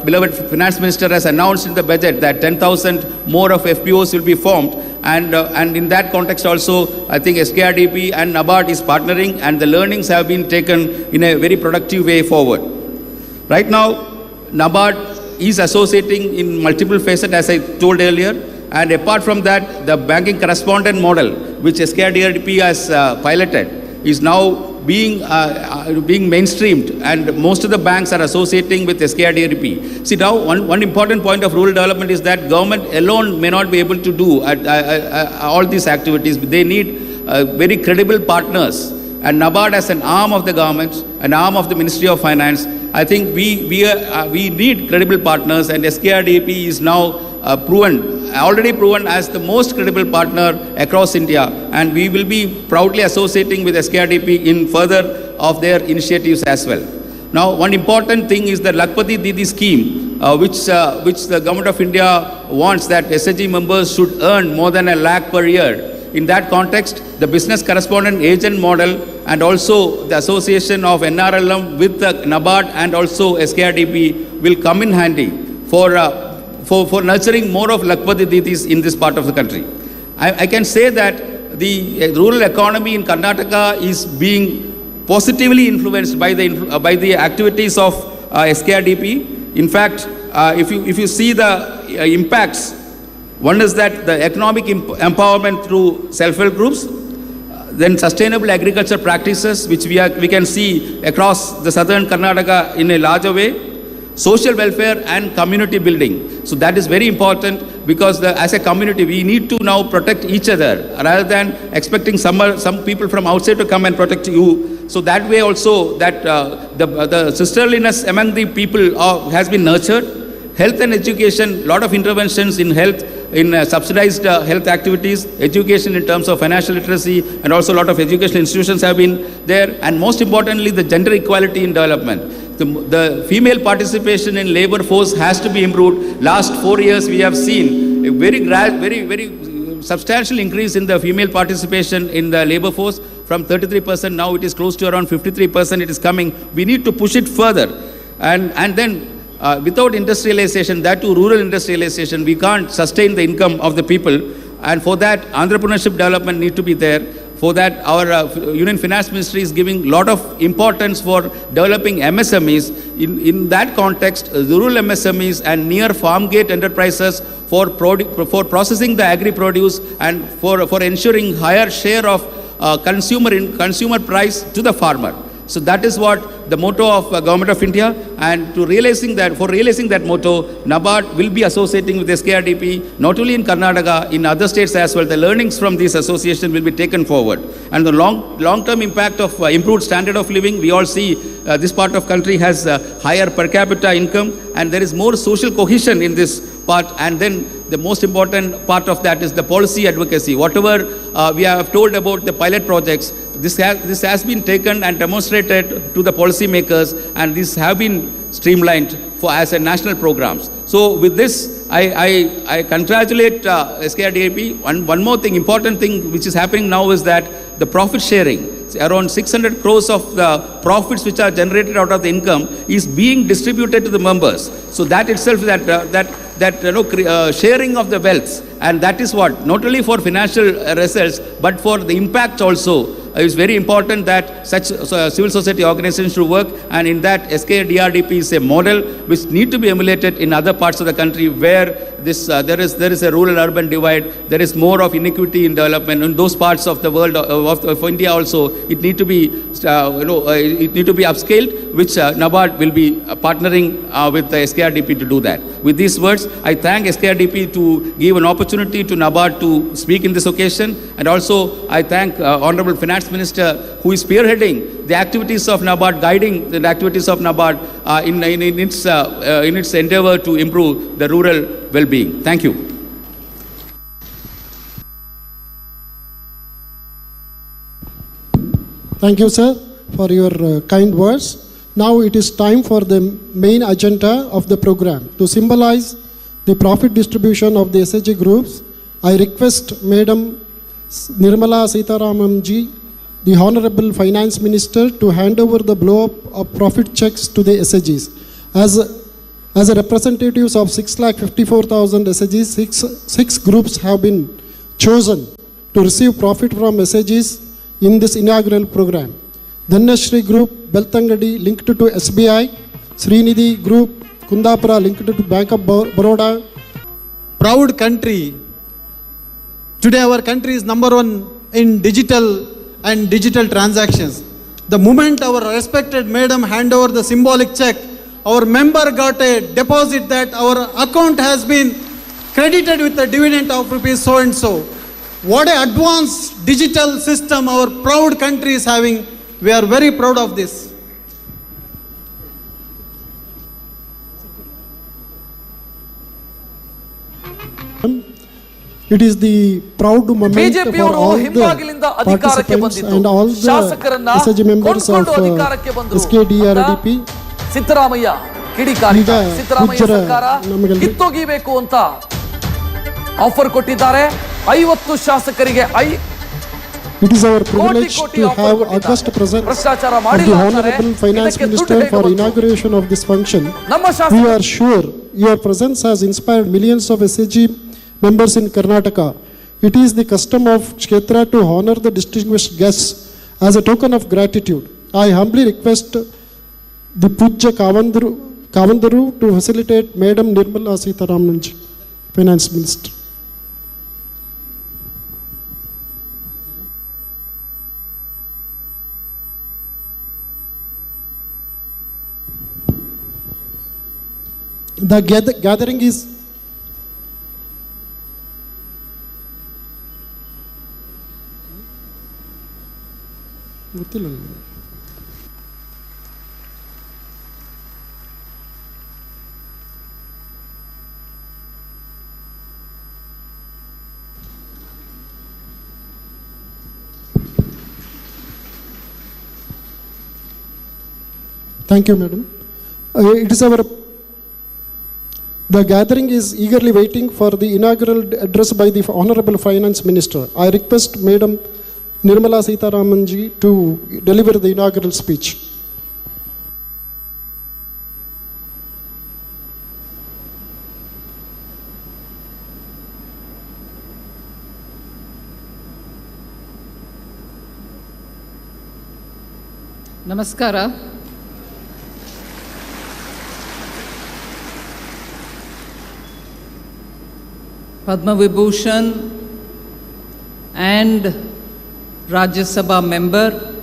beloved Finance Minister has announced in the budget that 10,000 more of FPOs will be formed. And in that context also, I think SKRDP and NABARD is partnering, and the learnings have been taken in a very productive way forward. Right now, NABARD is associating in multiple facets, as I told earlier, and apart from that, the banking correspondent model, which SKRDP has piloted, is now being mainstreamed, and most of the banks are associating with SKRDP. See, now one important point of rural development is that government alone may not be able to do all these activities. They need very credible partners, and NABARD as an arm of the government, an arm of the Ministry of Finance, I think we need credible partners, and SKRDP is now already proven as the most credible partner across India, and we will be proudly associating with SKRDP in further of their initiatives as well. Now, one important thing is the Lakpati Didi scheme, which the Government of India wants that SHG members should earn more than ₹1 lakh per year. In that context, the business correspondent agent model and also the association of NRLM with the NABARD and also SKRDP will come in handy for nurturing more of Lakpati Didis in this part of the country. I can say that the rural economy in Karnataka is being positively influenced by the activities of SKRDP. In fact, if you see the impacts, one is that the economic empowerment through self-help groups, then sustainable agriculture practices, which we can see across the southern Karnataka in a larger way, social welfare and community building. So that is very important because as a community, we need to now protect each other rather than expecting some people from outside to come and protect you. So that way also that the sisterliness among the people has been nurtured. Health and education, lot of interventions in health, in subsidized health activities, education in terms of financial literacy, and also a lot of educational institutions have been there. And most importantly, the gender equality in development. the female participation in labor force has to be improved. Last 4 years we have seen a very substantial increase in the female participation in the labor force from 33%. Now it is close to around 53%. It is coming. We need to push it further, and then without industrialization, that too rural industrialization, we can't sustain the income of the people. And for that, entrepreneurship development need to be there. For that, our Union Finance Ministry is giving a lot of importance for developing MSMEs. In that context, rural MSMEs and near farm gate enterprises for processing the agri-produce and for ensuring higher share of consumer price to the farmer. So that is what the motto of Government of India, and for realizing that motto, NABARD will be associating with SKRDP, not only in Karnataka, in other states as well. The learnings from this association will be taken forward. And the long-term impact of improved standard of living, we all see this part of country has higher per capita income, and there is more social cohesion in this part. And then the most important part of that is the policy advocacy. Whatever we have told about the pilot projects, this has been taken and demonstrated to the policy makers, and these have been streamlined as a national programs. So with this, I congratulate SKRDP. One more thing, important thing which is happening now is that the profit sharing, around 600 crores of the profits which are generated out of the income is being distributed to the members. So that itself, sharing of the wealth, and that is what, not only for financial results, but for the impact also. It's very important that such civil society organizations should work, and in that SKDRDP is a model which need to be emulated in other parts of the country where there is a rural-urban divide, there is more of inequity in development. In those parts of the world, of India also, it need to be upscaled, which NABARD will be partnering with the SKRDP to do that. With these words, I thank SKRDP to give an opportunity to NABARD to speak in this occasion, and also I thank Honorable Finance Minister who is spearheading the activities of NABARD, guiding the activities of NABARD in its endeavor to improve the rural well-being. Thank you. Thank you, sir, for your kind words. Now it is time for the main agenda of the program. To symbolize the profit distribution of the SHG groups, I request Madam Nirmala Sitharaman ji, the Honorable Finance Minister, to hand over the blow-up of profit checks to the SHGs. As a representatives of 6,54,000 SHGs, six groups have been chosen to receive profit from SHGs in this inaugural program. Dhanashri Group, Beltangadi, linked to SBI, Srinidhi Group, Kundapura, linked to Bank of Baroda. Proud country. Today our country is number one in digital and digital transactions. The moment our respected madam hand over the symbolic check, our member got a deposit that our account has been credited with a dividend of rupees so and so. What an advanced digital system our proud country is having. We are very proud of this. It is the proud moment for all the participants and all the SHG members of SKDRDP. Siddaramaiah ಕಿಡಿಕಾರಿಕ Siddaramaiah ಸರ್ಕಾರ ಕಿತ್ತೊಗಿಬೇಕು ಅಂತ offer ಕೊಟ್ಟಿದ್ದಾರೆ. 50 ಶಾಸಕರಿಗೆ It is our privilege to have august presence of the Honorable Finance Minister for inauguration of this function. We are sure your presence has inspired millions of SHG members in Karnataka. It is the custom of Kshetra to honor the distinguished guests as a token of gratitude. I humbly request the Pujya Kavandaru to facilitate Madam Nirmala Sitharaman, Finance Minister. The gathering is Thank you, madam. It is our. The gathering is eagerly waiting for the inaugural address by the Honorable Finance Minister. I request Madam Nirmala Sitharamanji to deliver the inaugural speech. Namaskara. Padma Vibhushan and Rajya Sabha member,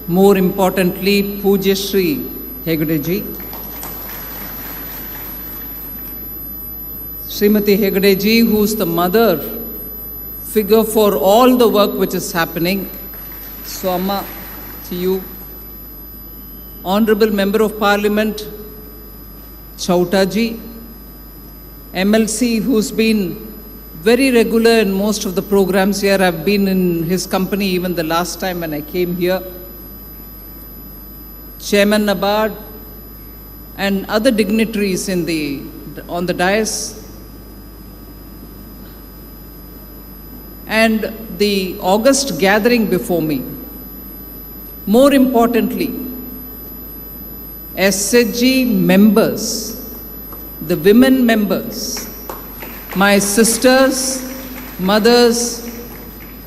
more importantly Pujya Shri Hegde ji. Srimati Hegde ji, who is the mother figure for all the work which is happening. So Amma, to you. Honorable Member of Parliament Chauta ji, MLC, who's been very regular in most of the programs here. I've been in his company even the last time when I came here. Chairman NABARD and other dignitaries on the dais. And the August gathering before me. More importantly, SHG members, the women members, my sisters, mothers,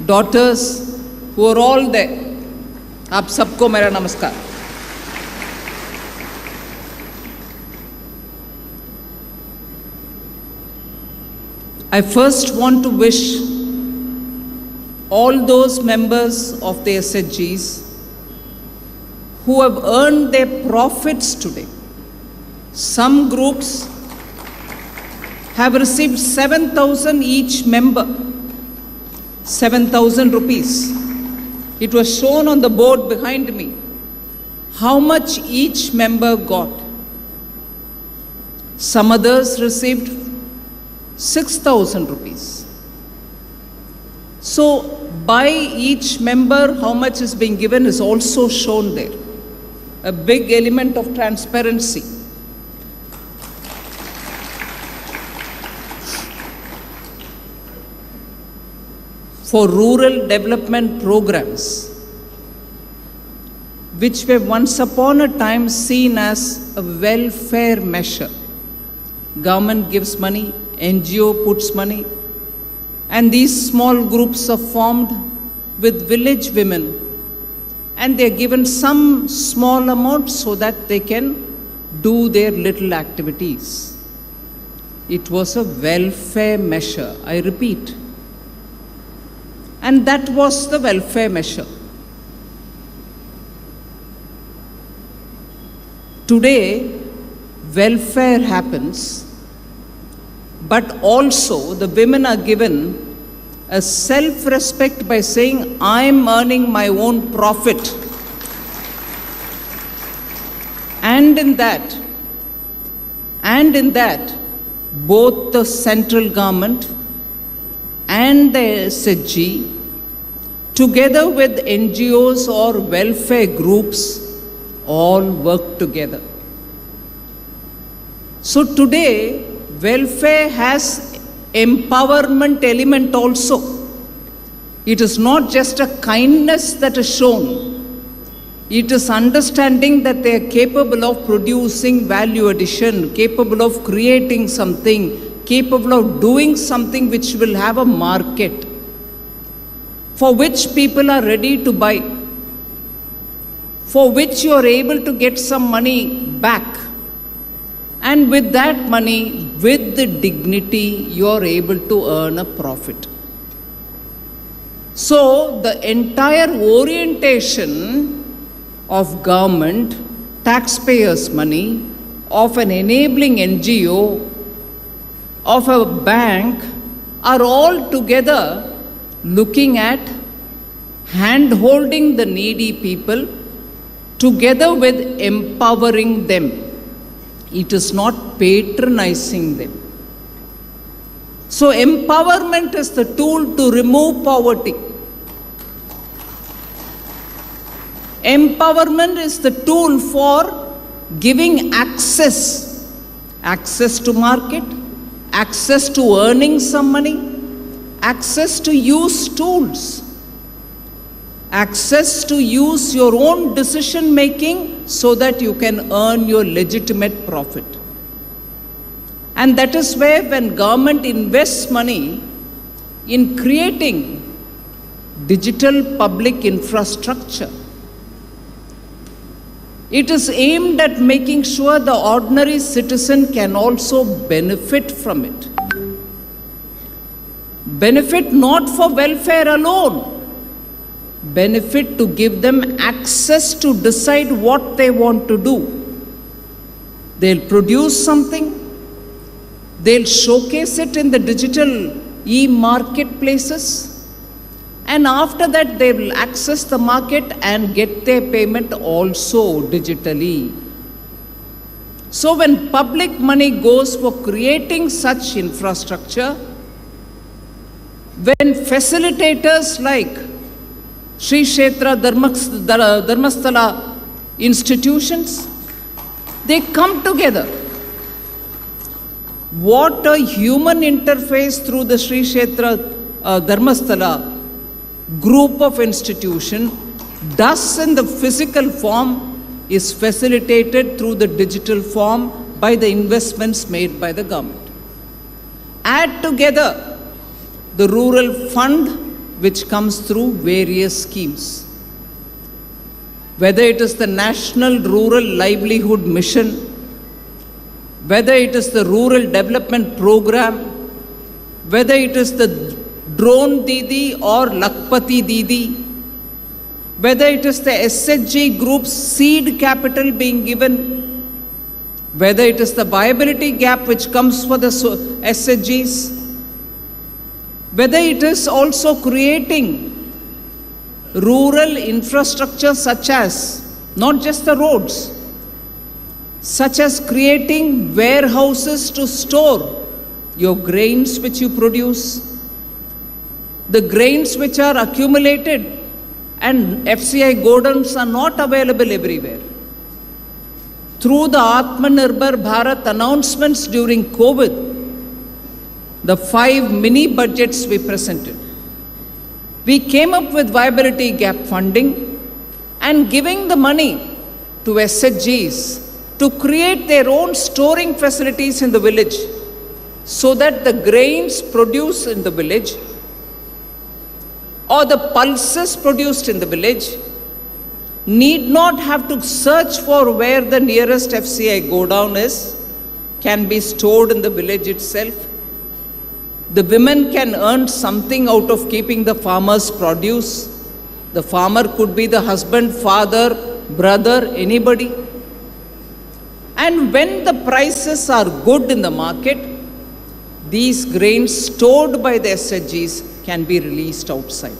daughters, who are all there. Aap sabko mera namaskar. I first want to wish all those members of the SHGs who have earned their profits today. Some groups have received 7,000 each member, 7,000 rupees. It was shown on the board behind me how much each member got. Some others received 6,000 rupees. So by each member, how much is being given is also shown there. A big element of transparency. For rural development programs, which were once upon a time seen as a welfare measure. Government gives money, NGO puts money, and these small groups are formed with village women, and they are given some small amount so that they can do their little activities. It was a welfare measure, I repeat. And that was the welfare measure. Today, welfare happens, but also the women are given a self-respect by saying, I'm earning my own profit. And in that, both the central government and the SHG, together with NGOs or welfare groups, all work together. So today, welfare has empowerment element also. It is not just a kindness that is shown. It is understanding that they are capable of producing value addition, capable of creating something, capable of doing something which will have a market, for which people are ready to buy, for which you are able to get some money back. And with that money, with the dignity, you are able to earn a profit. So the entire orientation of government, taxpayers' money, of an enabling NGO, of a bank, are all together looking at hand-holding the needy people together with empowering them. It is not patronizing them. So empowerment is the tool to remove poverty. Empowerment is the tool for giving access to market, access to earning some money, access to use tools, access to use your own decision making so that you can earn your legitimate profit. And that is where, when government invests money in creating digital public infrastructure, it is aimed at making sure the ordinary citizen can also benefit from it. Benefit not for welfare alone, benefit to give them access to decide what they want to do. They'll produce something, they'll showcase it in the digital e-marketplaces, and after that they will access the market and get their payment also digitally. So when public money goes for creating such infrastructure, when facilitators like Sri Kshetra Dharmasthala institutions, they come together. What a human interface through the Sri Kshetra Dharmasthala group of institution does in the physical form is facilitated through the digital form by the investments made by the government. Add together the rural fund which comes through various schemes. Whether it is the National Rural Livelihood Mission, whether it is the Rural Development Program, whether it is the Drone Didi or Lakpati Didi, whether it is the SHG group's seed capital being given, whether it is the viability gap which comes for the SHGs, whether it is also creating rural infrastructure such as, not just the roads, such as creating warehouses to store your grains which you produce, the grains which are accumulated and FCI godowns are not available everywhere. Through the Atmanirbhar Bharat announcements during COVID, the 5 mini budgets we presented, we came up with viability gap funding and giving the money to SHGs to create their own storing facilities in the village so that the grains produced in the village or the pulses produced in the village need not have to search for where the nearest FCI godown is, can be stored in the village itself. The women can earn something out of keeping the farmer's produce. The farmer could be the husband, father, brother, anybody. And when the prices are good in the market, these grains stored by the SHGs can be released outside.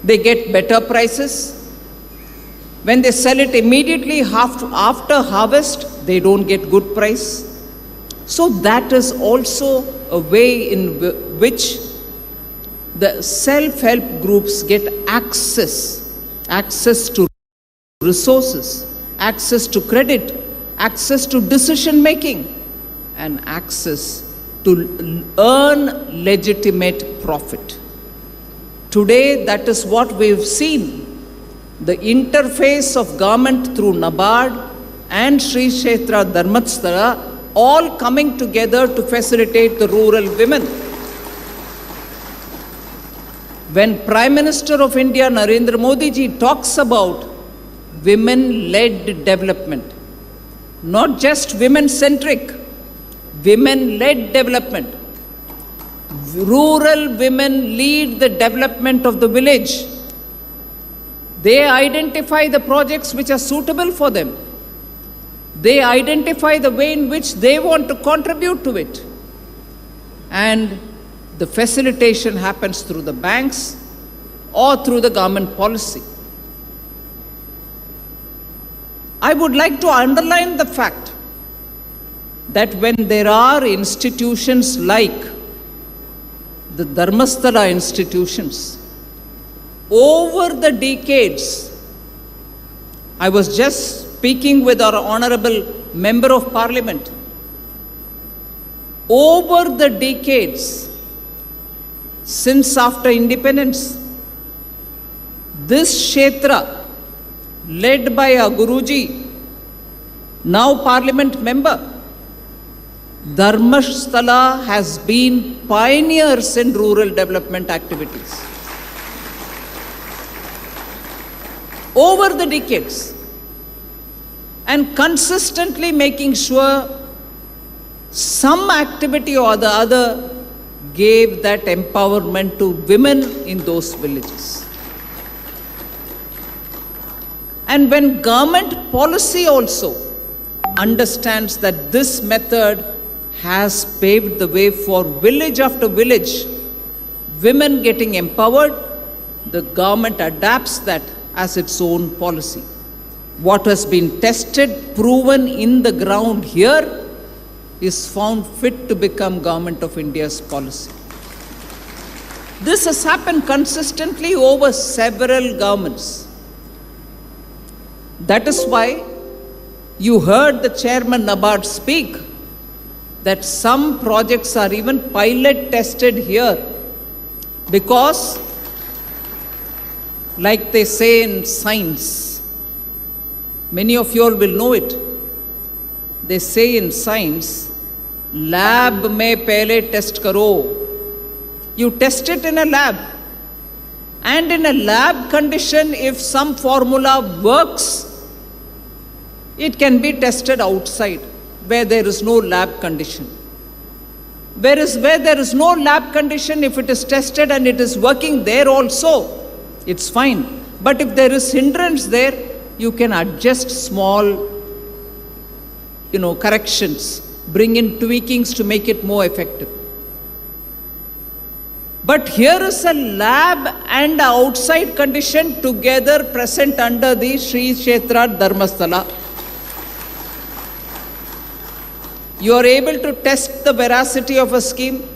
They get better prices. When they sell it immediately after harvest, they don't get good price. So that is also a way in which the self-help groups get access to resources, access to credit, access to decision making, and access to earn legitimate profit. Today, that is what we've seen. The interface of government through NABARD and Sri Kshetra Dharmasthala all coming together to facilitate the rural women. When Prime Minister of India, Narendra Modi ji, talks about women-led development, not just women-centric, women-led development. Rural women lead the development of the village. They identify the projects which are suitable for them. They identify the way in which they want to contribute to it. And the facilitation happens through the banks or through the government policy. I would like to underline the fact that when there are institutions like the Dharmasthala institutions, over the decades, I was just speaking with our honorable member of parliament, over the decades since after independence, this kshetra led by our Guruji, now parliament member, Dharmasthala has been pioneers in rural development activities. Over the decades, and consistently making sure some activity or the other gave that empowerment to women in those villages. And when government policy also understands that this method has paved the way for village after village, women getting empowered, the government adapts that as its own policy. What has been tested, proven in the ground here is found fit to become Government of India's policy. This has happened consistently over several governments. That is why you heard the chairman NABARD speak that some projects are even pilot tested here because, like they say in science, many of you all will know it. They say in science, lab mein pehle test karo. You test it in a lab. And in a lab condition, if some formula works, it can be tested outside where there is no lab condition. Whereas where there is no lab condition, if it is tested and it is working there also, it's fine. But if there is hindrance there, you can adjust small, corrections, bring in tweakings to make it more effective. But here is a lab and a outside condition together present under the Sri Kshetra Dharmasthala. You are able to test the veracity of a scheme.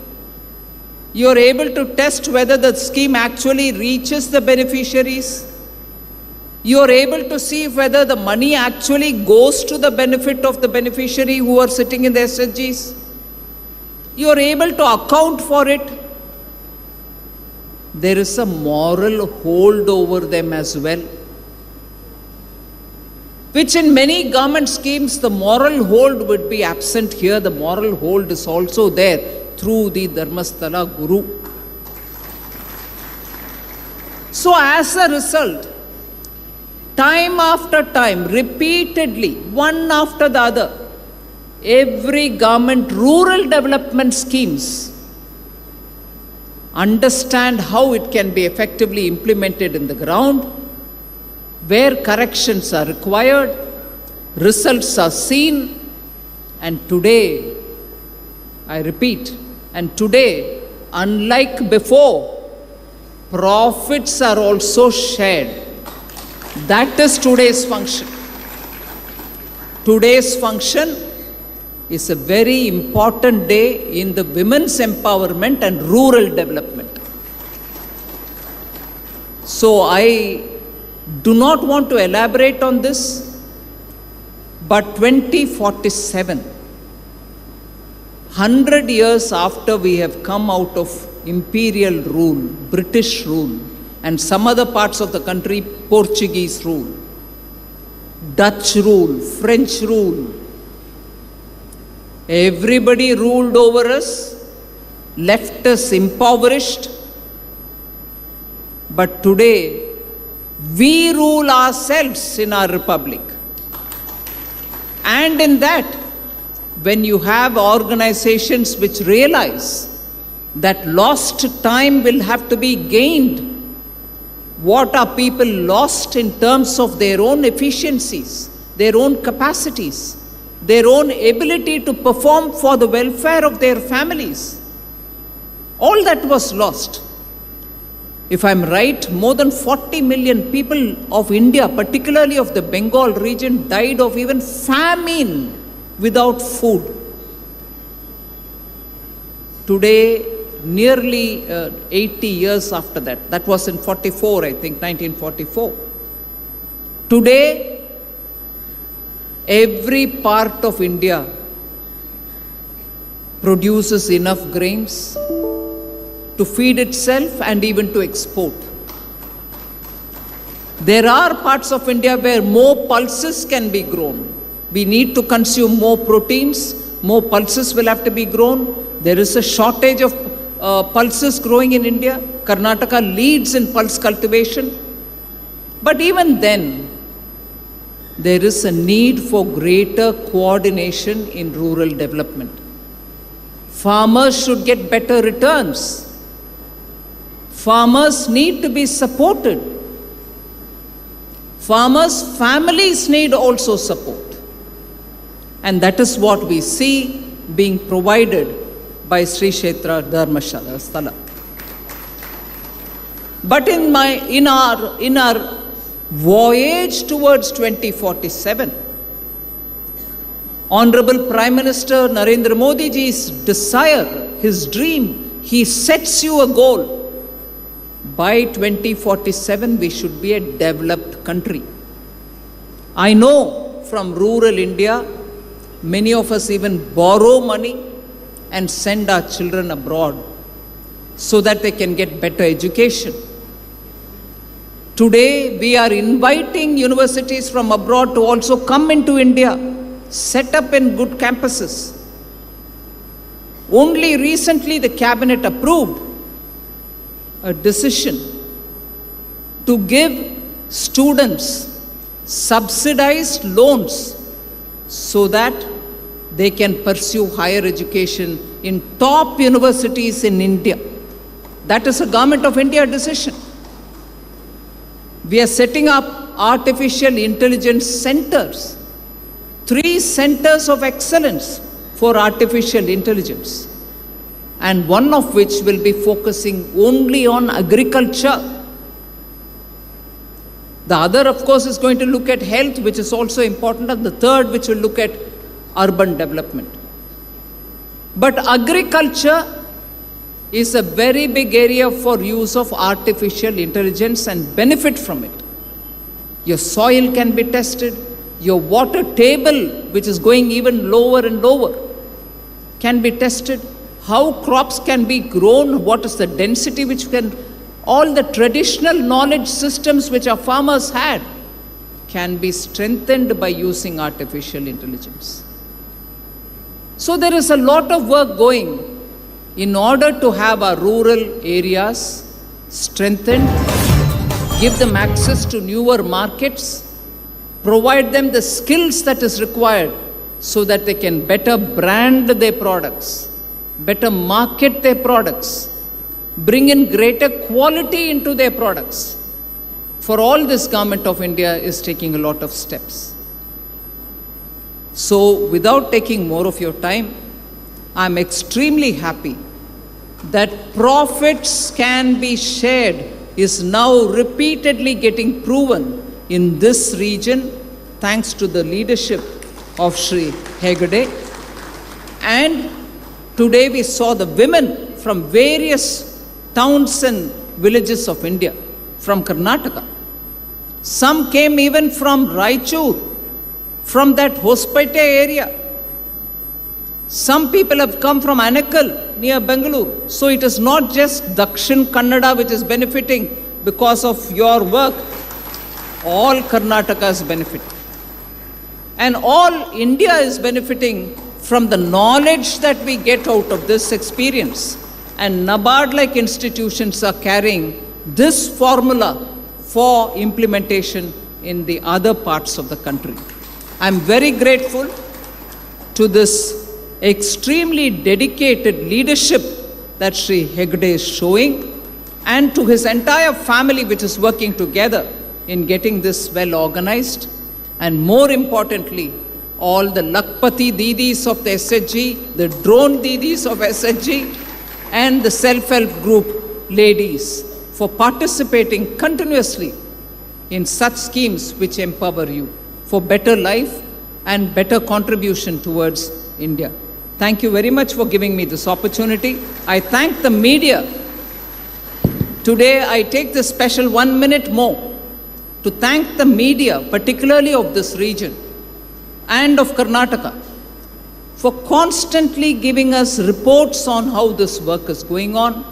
You are able to test whether the scheme actually reaches the beneficiaries. You are able to see whether the money actually goes to the benefit of the beneficiary who are sitting in the SHGs. You are able to account for it. There is a moral hold over them as well, which in many government schemes the moral hold would be absent. Here the moral hold is also there through the Dharmasthala Guru. So as a result, time after time, repeatedly, one after the other, every government rural development schemes understand how it can be effectively implemented in the ground, where corrections are required, results are seen, and today, I repeat, and today, unlike before, profits are also shared. That is today's function. Today's function is a very important day in the women's empowerment and rural development. So I do not want to elaborate on this, but 2047, 100 years after we have come out of imperial rule, British rule, and some other parts of the country, Portuguese rule, Dutch rule, French rule, everybody ruled over us, left us impoverished, but today, we rule ourselves in our republic. And in that, when you have organizations which realize that lost time will have to be gained, what are people lost in terms of their own efficiencies, their own capacities, their own ability to perform for the welfare of their families? All that was lost. If I'm right, more than 40 million people of India, particularly of the Bengal region, died of even famine without food. Today, nearly 80 years after that, that was in 44, I think, 1944. Today, every part of India produces enough grains to feed itself and even to export. There are parts of India where more pulses can be grown. We need to consume more proteins, more pulses will have to be grown. There is a shortage of pulses growing in India. Karnataka leads in pulse cultivation. But even then, there is a need for greater coordination in rural development. Farmers should get better returns. Farmers need to be supported. Farmers' families need also support. And that is what we see being provided by Sri Kshetra Dharmasthala. But in our voyage towards 2047, Honorable Prime Minister Narendra Modi ji's desire, his dream, he sets you a goal. By 2047, we should be a developed country. I know from rural India, many of us even borrow money and send our children abroad so that they can get better education. Today, we are inviting universities from abroad to also come into India, set up in good campuses. Only recently, the cabinet approved a decision to give students subsidized loans so that they can pursue higher education in top universities in India. That is a Government of India decision. We are setting up artificial intelligence centers, 3 centers of excellence for artificial intelligence, and one of which will be focusing only on agriculture. The other, of course, is going to look at health, which is also important, and the third, which will look at urban development. But agriculture is a very big area for use of artificial intelligence and benefit from it. Your soil can be tested, your water table, which is going even lower and lower, can be tested. How crops can be grown, what is the density which can, all the traditional knowledge systems which our farmers had can be strengthened by using artificial intelligence. So there is a lot of work going in order to have our rural areas strengthened, give them access to newer markets, provide them the skills that is required so that they can better brand their products, better market their products, bring in greater quality into their products. For all this, Government of India is taking a lot of steps. So without taking more of your time, I'm extremely happy that profits can be shared is now repeatedly getting proven in this region thanks to the leadership of Sri Hegde. And today we saw the women from various towns and villages of India, from Karnataka. Some came even from Raichur, from that Hospete area. Some people have come from Anekal near Bengaluru. So it is not just Dakshin Kannada which is benefiting because of your work. All Karnataka is benefiting. And all India is benefiting from the knowledge that we get out of this experience. And NABARD-like institutions are carrying this formula for implementation in the other parts of the country. I'm very grateful to this extremely dedicated leadership that Sri Hegde is showing, and to his entire family which is working together in getting this well organized, and more importantly, all the Lakpati Didis of the SHG, the drone Didis of SHG, and the self-help group ladies for participating continuously in such schemes which empower you for better life and better contribution towards India. Thank you very much for giving me this opportunity. I thank the media. Today I take this special 1 minute more to thank the media, particularly of this region, and of Karnataka for constantly giving us reports on how this work is going on,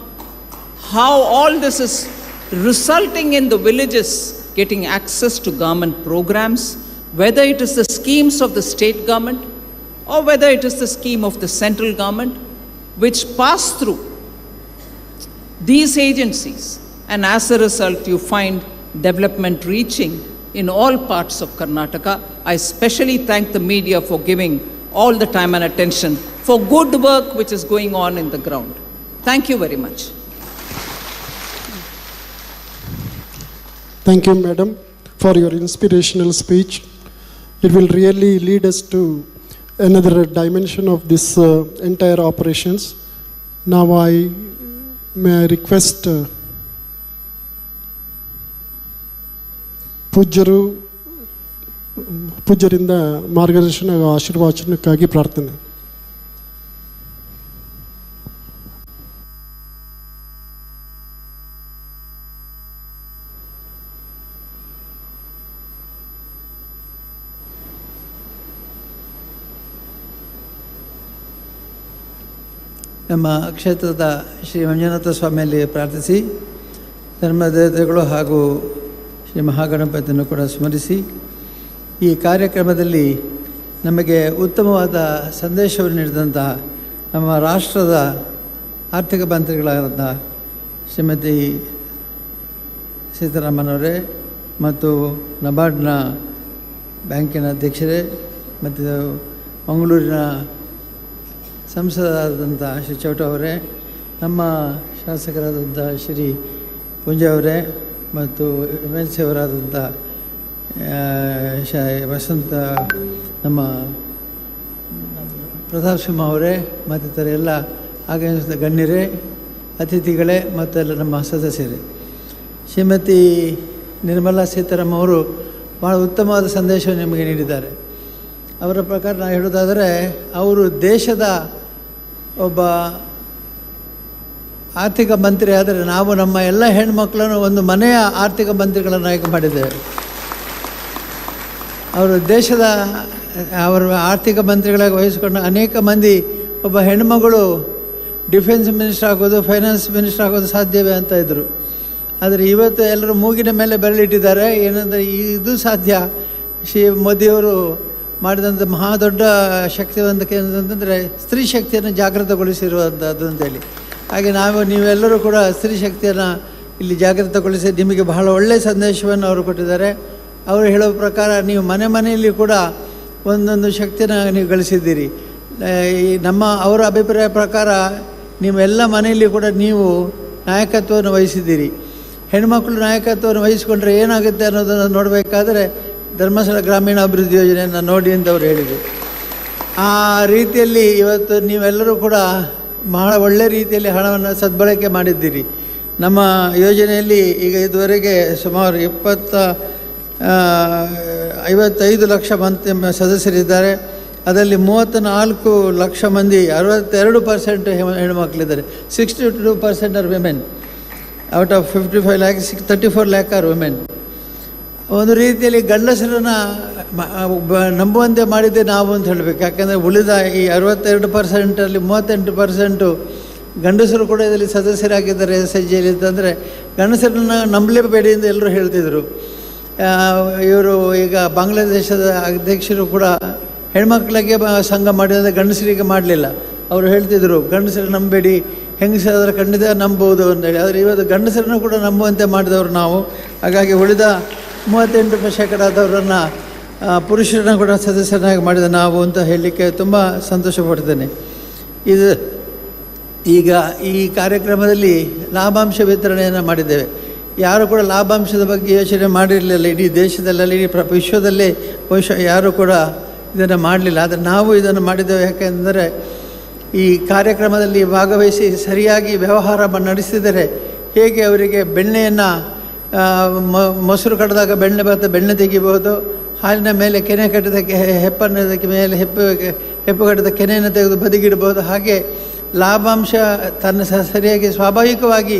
how all this is resulting in the villages getting access to government programs, whether it is the schemes of the state government or whether it is the scheme of the central government, which pass through these agencies, and as a result you find development reaching in all parts of Karnataka. I especially thank the media for giving all the time and attention for good work which is going on in the ground. Thank you very much. Thank you, Madam, for your inspirational speech. It will really lead us to another dimension of this entire operations. Now may I request ಪೂಜ್ಯರಿಂದ ಮಾರ್ಗದರ್ಶನ ಆಶೀರ್ವಚನಕ್ಕಾಗಿ ಪ್ರಾರ್ಥನೆ. ನಮ್ಮ ಕ್ಷೇತ್ರದ ಶ್ರೀ ಮಂಜುನಾಥ ಸ್ವಾಮಿಯಲ್ಲಿ ಪ್ರಾರ್ಥಿಸಿ, ಧರ್ಮದೇವತೆಗಳು ಹಾಗೂ ಶ್ರೀ ಮಹಾಗಣಪತಿಯನ್ನು ಕೂಡ ಸ್ಮರಿಸಿ, ಈ ಕಾರ್ಯಕ್ರಮದಲ್ಲಿ ನಮಗೆ ಉತ್ತಮವಾದ ಸಂದೇಶವನ್ನು ನೀಡಿದಂತಹ ನಮ್ಮ ರಾಷ್ಟ್ರದ ಆರ್ಥಿಕ ಮಂತ್ರಿಗಳಾದ ಶ್ರೀಮತಿ ಸೀತಾರಾಮನವರೇ ಮತ್ತು ನಬಾರ್ಡ್ನ ಬ್ಯಾಂಕಿನ ಅಧ್ಯಕ್ಷರೇ ಮತ್ತು ಮಂಗಳೂರಿನ ಸಂಸದರಾದಂಥ ಶ್ರೀ ಚೌಟ ಅವರೇ, ನಮ್ಮ ಶಾಸಕರಾದಂಥ ಶ್ರೀ ಪುಂಜ ಅವರೇ ಮತ್ತು MLC ಅವರಾದಂಥ ವಸಂತ, ನಮ್ಮ ಪ್ರತಾಪ್ ಸಿಂಹ ಅವರೇ ಮತ್ತಿತರ ಎಲ್ಲ ಆಗಮಿಸಿದ ಗಣ್ಯರೇ, ಅತಿಥಿಗಳೇ ಮತ್ತು ಎಲ್ಲ ನಮ್ಮ ಸದಸ್ಯರೇ, ಶ್ರೀಮತಿ ನಿರ್ಮಲಾ ಸೀತಾರಾಮನ್ ಅವರು ಭಾಳ ಉತ್ತಮವಾದ ಸಂದೇಶವನ್ನು ನಿಮಗೆ ನೀಡಿದ್ದಾರೆ. ಅವರ ಪ್ರಕಾರ ನಾನು ಹೇಳೋದಾದರೆ, ಅವರು ದೇಶದ ಒಬ್ಬ ಆರ್ಥಿಕ ಮಂತ್ರಿ ಆದರೆ ನಾವು ನಮ್ಮ ಎಲ್ಲ ಹೆಣ್ಮಕ್ಳನ್ನು ಒಂದು ಮನೆಯ ಆರ್ಥಿಕ ಮಂತ್ರಿಗಳನ್ನು ಆಯ್ಕೆ ಮಾಡಿದ್ದೇವೆ. ಅವರು ದೇಶದ ಅವರ ಆರ್ಥಿಕ ಮಂತ್ರಿಗಳಾಗಿ ವಹಿಸಿಕೊಂಡು ಅನೇಕ ಮಂದಿ ಒಬ್ಬ ಹೆಣ್ಮಗಳು ಡಿಫೆನ್ಸ್ ಮಿನಿಸ್ಟರ್ ಆಗೋದು, ಫೈನಾನ್ಸ್ ಮಿನಿಸ್ಟರ್ ಆಗೋದು ಸಾಧ್ಯವೇ ಅಂತ ಇದ್ದರು. ಆದರೆ ಇವತ್ತು ಎಲ್ಲರೂ ಮೂಗಿನ ಮೇಲೆ ಬೆರಳಿಟ್ಟಿದ್ದಾರೆ. ಏನಂದರೆ ಇದು ಸಾಧ್ಯ. ಶ್ರೀ ಮೋದಿಯವರು ಮಾಡಿದಂಥ ಮಹಾ ದೊಡ್ಡ ಶಕ್ತಿವಂತಕ್ಕೆ ಅಂತಂದರೆ ಸ್ತ್ರೀ ಶಕ್ತಿಯನ್ನು ಜಾಗೃತಗೊಳಿಸಿರುವಂಥದ್ದು ಅಂತೇಳಿ. ಹಾಗೆ ನೀವೆಲ್ಲರೂ ಕೂಡ ಸ್ತ್ರೀ ಶಕ್ತಿಯನ್ನು ಇಲ್ಲಿ ಜಾಗೃತಗೊಳಿಸಿ ನಿಮಗೆ ಬಹಳ ಒಳ್ಳೆಯ ಸಂದೇಶವನ್ನು ಅವರು ಕೊಟ್ಟಿದ್ದಾರೆ. ಅವರು ಹೇಳೋ ಪ್ರಕಾರ ನೀವು ಮನೆಯಲ್ಲಿ ಕೂಡ ಒಂದೊಂದು ಶಕ್ತಿಯನ್ನು ನೀವು ಗಳಿಸಿದ್ದೀರಿ. ಅವರ ಅಭಿಪ್ರಾಯ ಪ್ರಕಾರ ನೀವೆಲ್ಲ ಮನೆಯಲ್ಲಿ ಕೂಡ ನೀವು ನಾಯಕತ್ವವನ್ನು ವಹಿಸಿದ್ದೀರಿ. ಹೆಣ್ಮಕ್ಳು ನಾಯಕತ್ವವನ್ನು ವಹಿಸಿಕೊಂಡ್ರೆ ಏನಾಗುತ್ತೆ ಅನ್ನೋದನ್ನು ನೋಡಬೇಕಾದ್ರೆ ಧರ್ಮಸ್ಥಳ ಗ್ರಾಮೀಣ ಅಭಿವೃದ್ಧಿ ಯೋಜನೆಯನ್ನು ನೋಡಿ ಅಂತ ಅವರು ಹೇಳಿದರು. ಆ ರೀತಿಯಲ್ಲಿ ಇವತ್ತು ನೀವೆಲ್ಲರೂ ಕೂಡ ಬಹಳ ಒಳ್ಳೆಯ ರೀತಿಯಲ್ಲಿ ಹಣವನ್ನು ಸದ್ಬಳಕೆ ಮಾಡಿದ್ದೀರಿ. ನಮ್ಮ ಯೋಜನೆಯಲ್ಲಿ ಈಗ ಇದುವರೆಗೆ ಸುಮಾರು 55 ಲಕ್ಷ ಸದಸ್ಯರಿದ್ದಾರೆ. ಅದರಲ್ಲಿ 34 ಲಕ್ಷ ಮಂದಿ 62% ಹೆಣ್ಮಕ್ಳಿದ್ದಾರೆ. 62% R women. Out of 55 lakhs 34 lakh R women. ಒಂದು ರೀತಿಯಲ್ಲಿ ಗಂಡಸರನ್ನು ನಂಬುವಂತೆ ಮಾಡಿದ್ದೆ ನಾವು ಅಂತ ಹೇಳಬೇಕು. ಯಾಕೆಂದರೆ ಉಳಿದ ಈ 62%ಅಲ್ಲಿ 38% ಗಂಡಸರು ಕೂಡ ಇದರಲ್ಲಿ ಸದಸ್ಯರಾಗಿದ್ದಾರೆ SHGಯಲ್ಲಿ. ಅಂತಂದರೆ ಗಂಡಸರನ್ನು ನಂಬಲೇಬೇಡಿ ಎಂದು ಎಲ್ಲರೂ ಹೇಳ್ತಿದ್ರು. ಇವರು ಈಗ ಬಾಂಗ್ಲಾದೇಶದ ಅಧ್ಯಕ್ಷರು ಕೂಡ ಹೆಣ್ಮಕ್ಳಿಗೆ ಸಂಘ ಮಾಡಿದರೆ ಗಂಡಸರಿಗೆ ಮಾಡಲಿಲ್ಲ. ಅವರು ಹೇಳ್ತಿದ್ರು ಗಂಡಸರು ನಂಬೇಡಿ, ಹೆಂಗಸರಾದ್ರೆ ಖಂಡಿತ ನಂಬೋದು ಅಂತೇಳಿ. ಆದರೆ ಇವತ್ತು ಗಂಡಸರನ್ನು ಕೂಡ ನಂಬುವಂತೆ ಮಾಡಿದವರು ನಾವು. ಹಾಗಾಗಿ ಉಳಿದ 38% ಪುರುಷರನ್ನ ಕೂಡ ಸದಸ್ಯರನ್ನಾಗಿ ಮಾಡಿದ ನಾವು ಅಂತ ಹೇಳಲಿಕ್ಕೆ ತುಂಬ ಸಂತೋಷ ಪಡ್ತೇನೆ. ಈಗ ಈ ಕಾರ್ಯಕ್ರಮದಲ್ಲಿ ಲಾಭಾಂಶ ವಿತರಣೆಯನ್ನು ಮಾಡಿದ್ದೇವೆ. ಯಾರು ಕೂಡ ಲಾಭಾಂಶದ ಬಗ್ಗೆ ಯೋಚನೆ ಮಾಡಿರಲಿಲ್ಲ. ಇಡೀ ದೇಶದಲ್ಲೆಲ್ಲ, ಇಡೀ ವಿಶ್ವದಲ್ಲೇ ಬಹುಶಃ ಯಾರೂ ಕೂಡ ಇದನ್ನು ಮಾಡಲಿಲ್ಲ. ಆದರೆ ನಾವು ಇದನ್ನು ಮಾಡಿದ್ದೇವೆ. ಯಾಕೆಂದರೆ ಈ ಕಾರ್ಯಕ್ರಮದಲ್ಲಿ ಭಾಗವಹಿಸಿ ಸರಿಯಾಗಿ ವ್ಯವಹಾರ ನಡೆಸಿದರೆ ಹೇಗೆ ಅವರಿಗೆ ಬೆಣ್ಣೆಯನ್ನು ಮೊಸರು ಕಟ್ಟಿದಾಗ ಬೆಣ್ಣೆ ಬರುತ್ತೆ, ಬೆಣ್ಣೆ ತೆಗಿಬೋದು. ಹಾಲಿನ ಮೇಲೆ ಕೆನೆ ಕಟ್ಟಿದ ಹೆಪ್ಪನ್ನೋದಕ್ಕೆ ಮೇಲೆ ಹೆಪ್ಪು ಕಟ್ಟಿದ ಕೆನೆಯನ್ನು ತೆಗೆದು ಬದಿಗಿಡ್ಬೋದು. ಹಾಗೆ ಲಾಭಾಂಶ ಸರಿಯಾಗಿ ಸ್ವಾಭಾವಿಕವಾಗಿ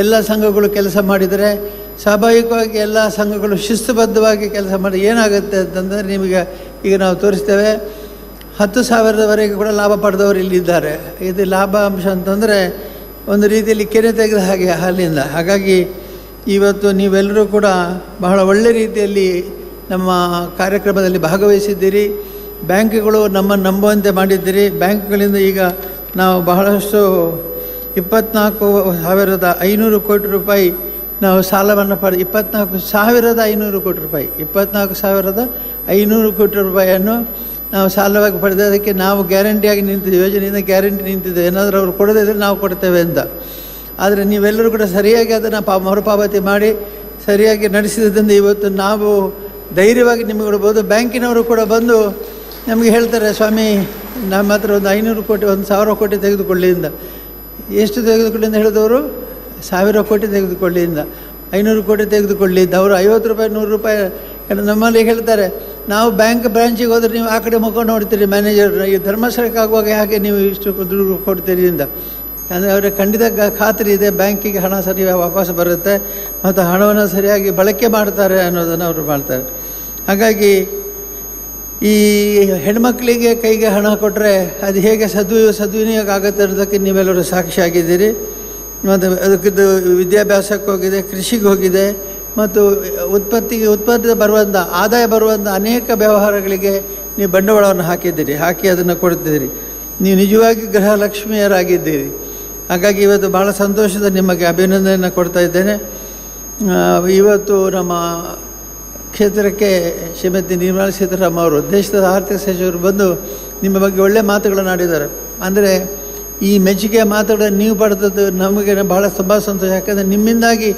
ಎಲ್ಲ ಸಂಘಗಳು ಕೆಲಸ ಮಾಡಿದರೆ, ಸ್ವಾಭಾವಿಕವಾಗಿ ಎಲ್ಲ ಸಂಘಗಳು ಶಿಸ್ತುಬದ್ಧವಾಗಿ ಕೆಲಸ ಮಾಡಿ ಏನಾಗುತ್ತೆ ಅಂತಂದರೆ ನಿಮಗೆ ಈಗ ನಾವು ತೋರಿಸ್ತೇವೆ. 10,000ವರೆಗೆ ಕೂಡ ಲಾಭ ಪಡೆದವರು ಇಲ್ಲಿದ್ದಾರೆ. ಇದು ಲಾಭಾಂಶ ಅಂತಂದರೆ ಒಂದು ರೀತಿಯಲ್ಲಿ ಕೆರೆ ತೆಗೆದ ಹಾಗೆ ಹಾಲಿಂದ. ಹಾಗಾಗಿ ಇವತ್ತು ನೀವೆಲ್ಲರೂ ಕೂಡ ಬಹಳ ಒಳ್ಳೆ ರೀತಿಯಲ್ಲಿ ನಮ್ಮ ಕಾರ್ಯಕ್ರಮದಲ್ಲಿ ಭಾಗವಹಿಸಿದ್ದೀರಿ. ಬ್ಯಾಂಕ್ಗಳು ನಮ್ಮನ್ನು ನಂಬುವಂತೆ ಮಾಡಿದ್ದೀರಿ. ಬ್ಯಾಂಕ್ಗಳಿಂದ ಈಗ ನಾವು ಬಹಳಷ್ಟು 24,500 ಕೋಟಿ ರೂಪಾಯಿ ನಾವು ಸಾಲವನ್ನು 24,500 ಕೋಟಿ ರೂಪಾಯಿ 24,500 ಕೋಟಿ ರೂಪಾಯಿಯನ್ನು ನಾವು ಸಾಲವಾಗಿ ಪಡೆದದಕ್ಕೆ ನಾವು ಗ್ಯಾರಂಟಿಯಾಗಿ ನಿಂತಿದ್ದೆ. ಯೋಜನೆಯಿಂದ ಗ್ಯಾರಂಟಿ ನಿಂತಿದ್ದೆ, ಏನಾದರೂ ಅವರು ಕೊಡದೇ ಇದ್ದರೆ ನಾವು ಕೊಡ್ತೇವೆ ಅಂತ. ಆದರೆ ನೀವೆಲ್ಲರೂ ಕೂಡ ಸರಿಯಾಗಿ ಅದನ್ನು ಮರುಪಾವತಿ ಮಾಡಿ ಸರಿಯಾಗಿ ನಡೆಸಿದ್ದರಿಂದ ಇವತ್ತು ನಾವು ಧೈರ್ಯವಾಗಿ ನಿಮಗೆ ಕೊಡ್ಬೋದು. ಬ್ಯಾಂಕಿನವರು ಕೂಡ ಬಂದು ನಮಗೆ ಹೇಳ್ತಾರೆ, ಸ್ವಾಮಿ ನಮ್ಮ ಹತ್ರ ಒಂದು 500 ಕೋಟಿ 1,000 ಕೋಟಿ ತೆಗೆದುಕೊಳ್ಳಿಯಿಂದ. ಎಷ್ಟು ತೆಗೆದುಕೊಳ್ಳಿಂದ ಹೇಳಿದವರು 1,000 ಕೋಟಿ ತೆಗೆದುಕೊಳ್ಳಿಯಿಂದ 500 ಕೋಟಿ ತೆಗೆದುಕೊಳ್ಳಿದ್ದ. ಅವರು 50 ರೂಪಾಯಿ 100 ರೂಪಾಯಿ ನಮ್ಮಲ್ಲಿ ಹೇಳ್ತಾರೆ, ನಾವು ಬ್ಯಾಂಕ್ ಬ್ರಾಂಚಿಗೆ ಹೋದರೆ ನೀವು ಆ ಕಡೆ ಮುಖ ನೋಡ್ತೀರಿ ಮ್ಯಾನೇಜರ್, ಈ ಧರ್ಮಸ್ಥಳಕ್ಕೆ ಆಗುವಾಗ ಯಾಕೆ ನೀವು ಇಷ್ಟು ದುಡ್ಡು ಕೊಡ್ತೀರಿ ಅಂತ. ಅಂದರೆ ಅವರಿಗೆ ಖಂಡಿತ ಖಾತ್ರಿ ಇದೆ ಬ್ಯಾಂಕಿಗೆ ಹಣ ಸರಿ ವಾಪಸ್ ಬರುತ್ತೆ ಮತ್ತು ಹಣವನ್ನು ಸರಿಯಾಗಿ ಬಳಕೆ ಮಾಡ್ತಾರೆ ಅನ್ನೋದನ್ನು ಅವರು ಮಾಡ್ತಾರೆ. ಹಾಗಾಗಿ ಈ ಹೆಣ್ಮಕ್ಳಿಗೆ ಕೈಗೆ ಹಣ ಕೊಟ್ಟರೆ ಅದು ಹೇಗೆ ಸದ್ವಿನಿಯೋಗ ಆಗುತ್ತೆ ಅನ್ನೋದಕ್ಕೆ ನೀವೆಲ್ಲರೂ ಸಾಕ್ಷಿಯಾಗಿದ್ದೀರಿ. ಮತ್ತು ಅದಕ್ಕಿದ್ದು ವಿದ್ಯಾಭ್ಯಾಸಕ್ಕೆ ಹೋಗಿದೆ, ಕೃಷಿಗೆ ಹೋಗಿದೆ ಮತ್ತು ಉತ್ಪತ್ತಿ ಬರುವಂಥ ಆದಾಯ ಬರುವಂಥ ಅನೇಕ ವ್ಯವಹಾರಗಳಿಗೆ ನೀವು ಬಂಡವಾಳವನ್ನು ಹಾಕಿ ಅದನ್ನು ಕೊಡ್ತಿದ್ದೀರಿ. ನೀವು ನಿಜವಾಗಿ ಗೃಹಲಕ್ಷ್ಮಿಯರಾಗಿದ್ದೀರಿ. ಹಾಗಾಗಿ ಇವತ್ತು ಭಾಳ ಸಂತೋಷದ ನಿಮಗೆ ಅಭಿನಂದನೆಯನ್ನು ಕೊಡ್ತಾ ಇದ್ದೇನೆ. ಇವತ್ತು ನಮ್ಮ ಕ್ಷೇತ್ರಕ್ಕೆ ಶ್ರೀಮತಿ ನಿರ್ಮಲಾ ಸೀತಾರಾಮನ್ ಅವರು, ದೇಶದ ಆರ್ಥಿಕ ಸಚಿವರು ಬಂದು ನಿಮ್ಮ ಬಗ್ಗೆ ಒಳ್ಳೆಯ ಮಾತುಗಳನ್ನು ಆಡಿದ್ದಾರೆ. ಅಂದರೆ ಈ ಮೆಚ್ಚುಗೆಯ ಮಾತುಗಳನ್ನು ನೀವು ಪಡೆದದ್ದು ನಮಗೆ ಭಾಳ ತುಂಬ ಸಂತೋಷ. ಯಾಕಂದರೆ ನಿಮ್ಮಿಂದಾಗಿ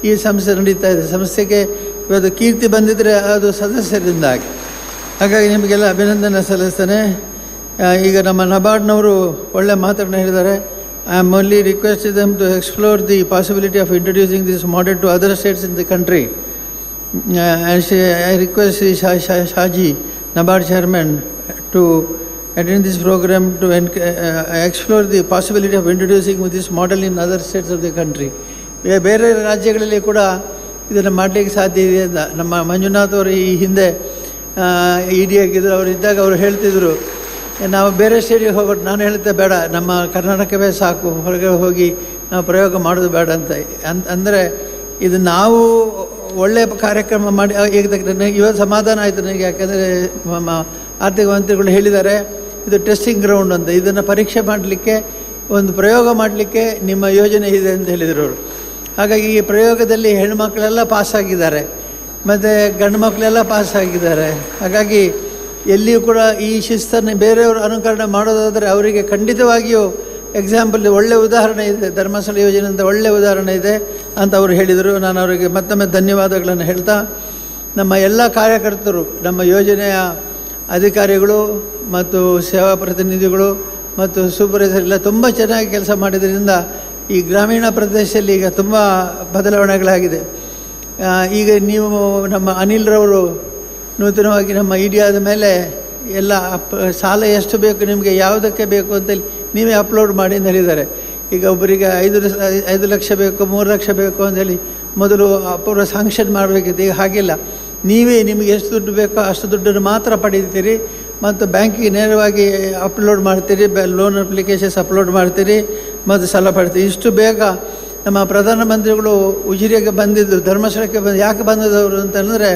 ಈ ಸಂಸ್ಥೆ ನಡೀತಾ ಇದೆ. ಸಂಸ್ಥೆಗೆ ಇವತ್ತು ಕೀರ್ತಿ ಬಂದಿದ್ದರೆ ಅದು ಸದಸ್ಯರಿಂದಾಗಿ. ಹಾಗಾಗಿ ನಿಮಗೆಲ್ಲ ಅಭಿನಂದನೆ ಸಲ್ಲಿಸ್ತೇನೆ. ಈಗ ನಮ್ಮ ನಬಾರ್ಡ್ನವರು ಒಳ್ಳೆಯ ಮಾತುಗಳನ್ನ ಹೇಳಿದ್ದಾರೆ. I am only requested them to explore the possibility of introducing this model to other states in the country. I request Shaji, NABARD chairman, to attend this program to explore the possibility of introducing this model in other states of the country. ಬೇರೆ ರಾಜ್ಯಗಳಲ್ಲಿ ಕೂಡ ಇದನ್ನು ಮಾಡಲಿಕ್ಕೆ ಸಾಧ್ಯ ಇದೆ ಅಂತ ನಮ್ಮ ಮಂಜುನಾಥ್ ಅವರು ಈ ಹಿಂದೆ ED ಆಗಿದ್ದರು. ಅವರು ಇದ್ದಾಗ ಅವರು ಹೇಳ್ತಿದ್ರು, ನಾವು ಬೇರೆ ಸ್ಟೇಟಿಗೆ ಹೋಗೋದು. ನಾನು ಹೇಳ್ತೆ ಬೇಡ, ನಮ್ಮ ಕರ್ನಾಟಕವೇ ಸಾಕು, ಹೊರಗೆ ಹೋಗಿ ನಾವು ಪ್ರಯೋಗ ಮಾಡೋದು ಬೇಡ ಅಂತ. ಅಂದರೆ ಇದು ನಾವು ಒಳ್ಳೆಯ ಕಾರ್ಯಕ್ರಮ ಮಾಡಿ ಇವತ್ತು ಸಮಾಧಾನ ಆಯಿತು ನನಗೆ. ಯಾಕೆಂದರೆ ಆರ್ಥಿಕ ಮಂತ್ರಿಗಳು ಹೇಳಿದ್ದಾರೆ ಇದು ಟೆಸ್ಟಿಂಗ್ ಗ್ರೌಂಡ್ ಅಂತ, ಇದನ್ನು ಪರೀಕ್ಷೆ ಮಾಡಲಿಕ್ಕೆ ಒಂದು ಪ್ರಯೋಗ ಮಾಡಲಿಕ್ಕೆ ನಿಮ್ಮ ಯೋಜನೆ ಇದೆ ಅಂತ ಹೇಳಿದರು ಅವರು. ಹಾಗಾಗಿ ಈ ಪ್ರಯೋಗದಲ್ಲಿ ಹೆಣ್ಣುಮಕ್ಕಳೆಲ್ಲ ಪಾಸಾಗಿದ್ದಾರೆ ಮತ್ತು ಗಂಡು ಮಕ್ಕಳೆಲ್ಲ ಪಾಸಾಗಿದ್ದಾರೆ. ಹಾಗಾಗಿ ಎಲ್ಲಿಯೂ ಕೂಡ ಈ ಶಿಸ್ತನ್ನು ಬೇರೆಯವರು ಅನುಕರಣೆ ಮಾಡೋದಾದರೆ ಅವರಿಗೆ ಖಂಡಿತವಾಗಿಯೂ ಎಕ್ಸಾಂಪಲ್ ಒಳ್ಳೆಯ ಉದಾಹರಣೆ ಇದೆ, ಧರ್ಮಸ್ಥಳ ಯೋಜನೆ ಅಂತ ಒಳ್ಳೆಯ ಉದಾಹರಣೆ ಇದೆ ಅಂತ ಅವರು ಹೇಳಿದರು. ನಾನು ಅವರಿಗೆ ಮತ್ತೊಮ್ಮೆ ಧನ್ಯವಾದಗಳನ್ನು ಹೇಳ್ತಾ, ನಮ್ಮ ಎಲ್ಲ ಕಾರ್ಯಕರ್ತರು, ನಮ್ಮ ಯೋಜನೆಯ ಅಧಿಕಾರಿಗಳು ಮತ್ತು ಸೇವಾ ಪ್ರತಿನಿಧಿಗಳು ಮತ್ತು ಸೂಪರ್ವೈಸರ್ ಎಲ್ಲ ತುಂಬ ಚೆನ್ನಾಗಿ ಕೆಲಸ ಮಾಡಿದ್ರಿಂದ ಈ ಗ್ರಾಮೀಣ ಪ್ರದೇಶದಲ್ಲಿ ಈಗ ತುಂಬ ಬದಲಾವಣೆಗಳಾಗಿದೆ. ಈಗ ನೀವು ನಮ್ಮ ಅನಿಲ್ರವರು ನೂತನವಾಗಿ ನಮ್ಮ ED ಆದ ಮೇಲೆ ಎಲ್ಲ ಸಾಲ ಎಷ್ಟು ಬೇಕು ನಿಮಗೆ, ಯಾವುದಕ್ಕೆ ಬೇಕು ಅಂತೇಳಿ ನೀವೇ ಅಪ್ಲೋಡ್ ಮಾಡಿ ಅಂತ ಹೇಳಿದ್ದಾರೆ. ಈಗ ಒಬ್ಬರಿಗೆ 5 ಲಕ್ಷ ಬೇಕು, 3 ಲಕ್ಷ ಬೇಕು ಅಂಥೇಳಿ ಮೊದಲು ಅಪೂರ್ವ ಸ್ಯಾಂಕ್ಷನ್ ಮಾಡಬೇಕಿತ್ತು. ಈಗ ಹಾಗಿಲ್ಲ, ನೀವೇ ನಿಮಗೆ ಎಷ್ಟು ದುಡ್ಡು ಬೇಕೋ ಅಷ್ಟು ದುಡ್ಡನ್ನು ಮಾತ್ರ ಪಡೀತೀರಿ ಮತ್ತು ಬ್ಯಾಂಕಿಗೆ ನೇರವಾಗಿ ಅಪ್ಲೋಡ್ ಮಾಡ್ತೀರಿ, ಲೋನ್ ಅಪ್ಲಿಕೇಶನ್ಸ್ ಅಪ್ಲೋಡ್ ಮಾಡ್ತೀರಿ ಮತ್ತು ಸಾಲ ಪಡ್ತೀರಿ. ಇಷ್ಟು ಬೇಗ ನಮ್ಮ ಪ್ರಧಾನಮಂತ್ರಿಗಳು ಉಜಿರೆಗೆ ಬಂದಿದ್ದು, ಧರ್ಮಸ್ಥಳಕ್ಕೆ ಯಾಕೆ ಬಂದದವರು ಅಂತಂದರೆ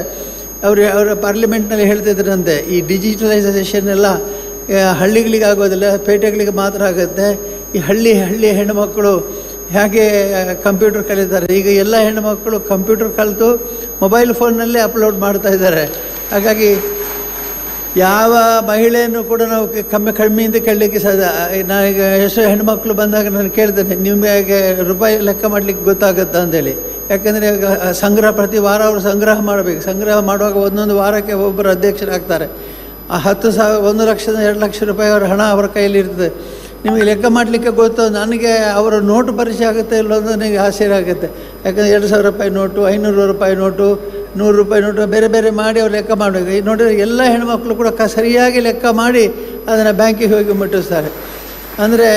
ಅವರ ಪಾರ್ಲಿಮೆಂಟ್ನಲ್ಲಿ ಹೇಳ್ತಿದ್ರಂತೆ, ಈ ಡಿಜಿಟಲೈಸೇಷನ್ ಎಲ್ಲ ಹಳ್ಳಿಗಳಿಗೆ ಆಗೋದಿಲ್ಲ, ಪೇಟೆಗಳಿಗೆ ಮಾತ್ರ ಆಗುತ್ತೆ. ಈ ಹಳ್ಳಿ ಹೆಣ್ಣುಮಕ್ಕಳು ಹೇಗೆ ಕಂಪ್ಯೂಟರ್ ಕಲಿತಾರೆ, ಈಗ ಎಲ್ಲ ಹೆಣ್ಣುಮಕ್ಕಳು ಕಂಪ್ಯೂಟರ್ ಕಲಿತು ಮೊಬೈಲ್ ಫೋನ್ನಲ್ಲೇ ಅಪ್ಲೋಡ್ ಮಾಡ್ತಾ ಇದ್ದಾರೆ. ಹಾಗಾಗಿ ಯಾವ ಮಹಿಳೆಯನ್ನು ಕೂಡ ನಾವು ಕಮ್ಮಿಯಿಂದ ಕೇಳಲಿಕ್ಕೆ ಸಾಧ್ಯ. ನಾನೀಗ ಎಷ್ಟೋ ಹೆಣ್ಮಕ್ಳು ಬಂದಾಗ ನಾನು ಕೇಳ್ತೇನೆ, ನಿಮಗೆ ರೂಪಾಯಿ ಲೆಕ್ಕ ಮಾಡಲಿಕ್ಕೆ ಗೊತ್ತಾಗುತ್ತಾ ಅಂತೇಳಿ. ಯಾಕೆಂದರೆ ಸಂಗ್ರಹ ಪ್ರತಿ ವಾರ ಅವರು ಸಂಗ್ರಹ ಮಾಡಬೇಕು. ಸಂಗ್ರಹ ಮಾಡುವಾಗ ಒಂದೊಂದು ವಾರಕ್ಕೆ ಒಬ್ಬರು ಅಧ್ಯಕ್ಷರಾಗ್ತಾರೆ. ಆ 10,000 1 ಲಕ್ಷದಿಂದ 2 ಲಕ್ಷ ರೂಪಾಯಿ ಅವರ ಹಣ ಅವರ ಕೈಯಲ್ಲಿ ಇರ್ತದೆ. ನಿಮಗೆ ಲೆಕ್ಕ ಮಾಡಲಿಕ್ಕೆ ಗೊತ್ತು. ನನಗೆ ಅವರ ನೋಟು ಪರಿಚಯ ಆಗುತ್ತೆ ಇಲ್ಲೋ ಅಂತ ನನಗೆ ಆಶ್ಚರ್ಯ ಆಗುತ್ತೆ. ಯಾಕಂದರೆ 2,000 ರೂಪಾಯಿ ನೋಟು, 500 ರೂಪಾಯಿ ನೋಟು, 100 ರೂಪಾಯಿ ನೋಟು ಬೇರೆ ಬೇರೆ ಮಾಡಿ ಅವ್ರು ಲೆಕ್ಕ ಮಾಡಬೇಕು. ಈ ನೋಡಿದರೆ ಎಲ್ಲ ಹೆಣ್ಮಕ್ಳು ಕೂಡ ಸರಿಯಾಗಿ ಲೆಕ್ಕ ಮಾಡಿ ಅದನ್ನು ಬ್ಯಾಂಕಿಗೆ ಹೋಗಿ ಮುಟ್ಟಿಸ್ತಾರೆ. ಅಂದರೆ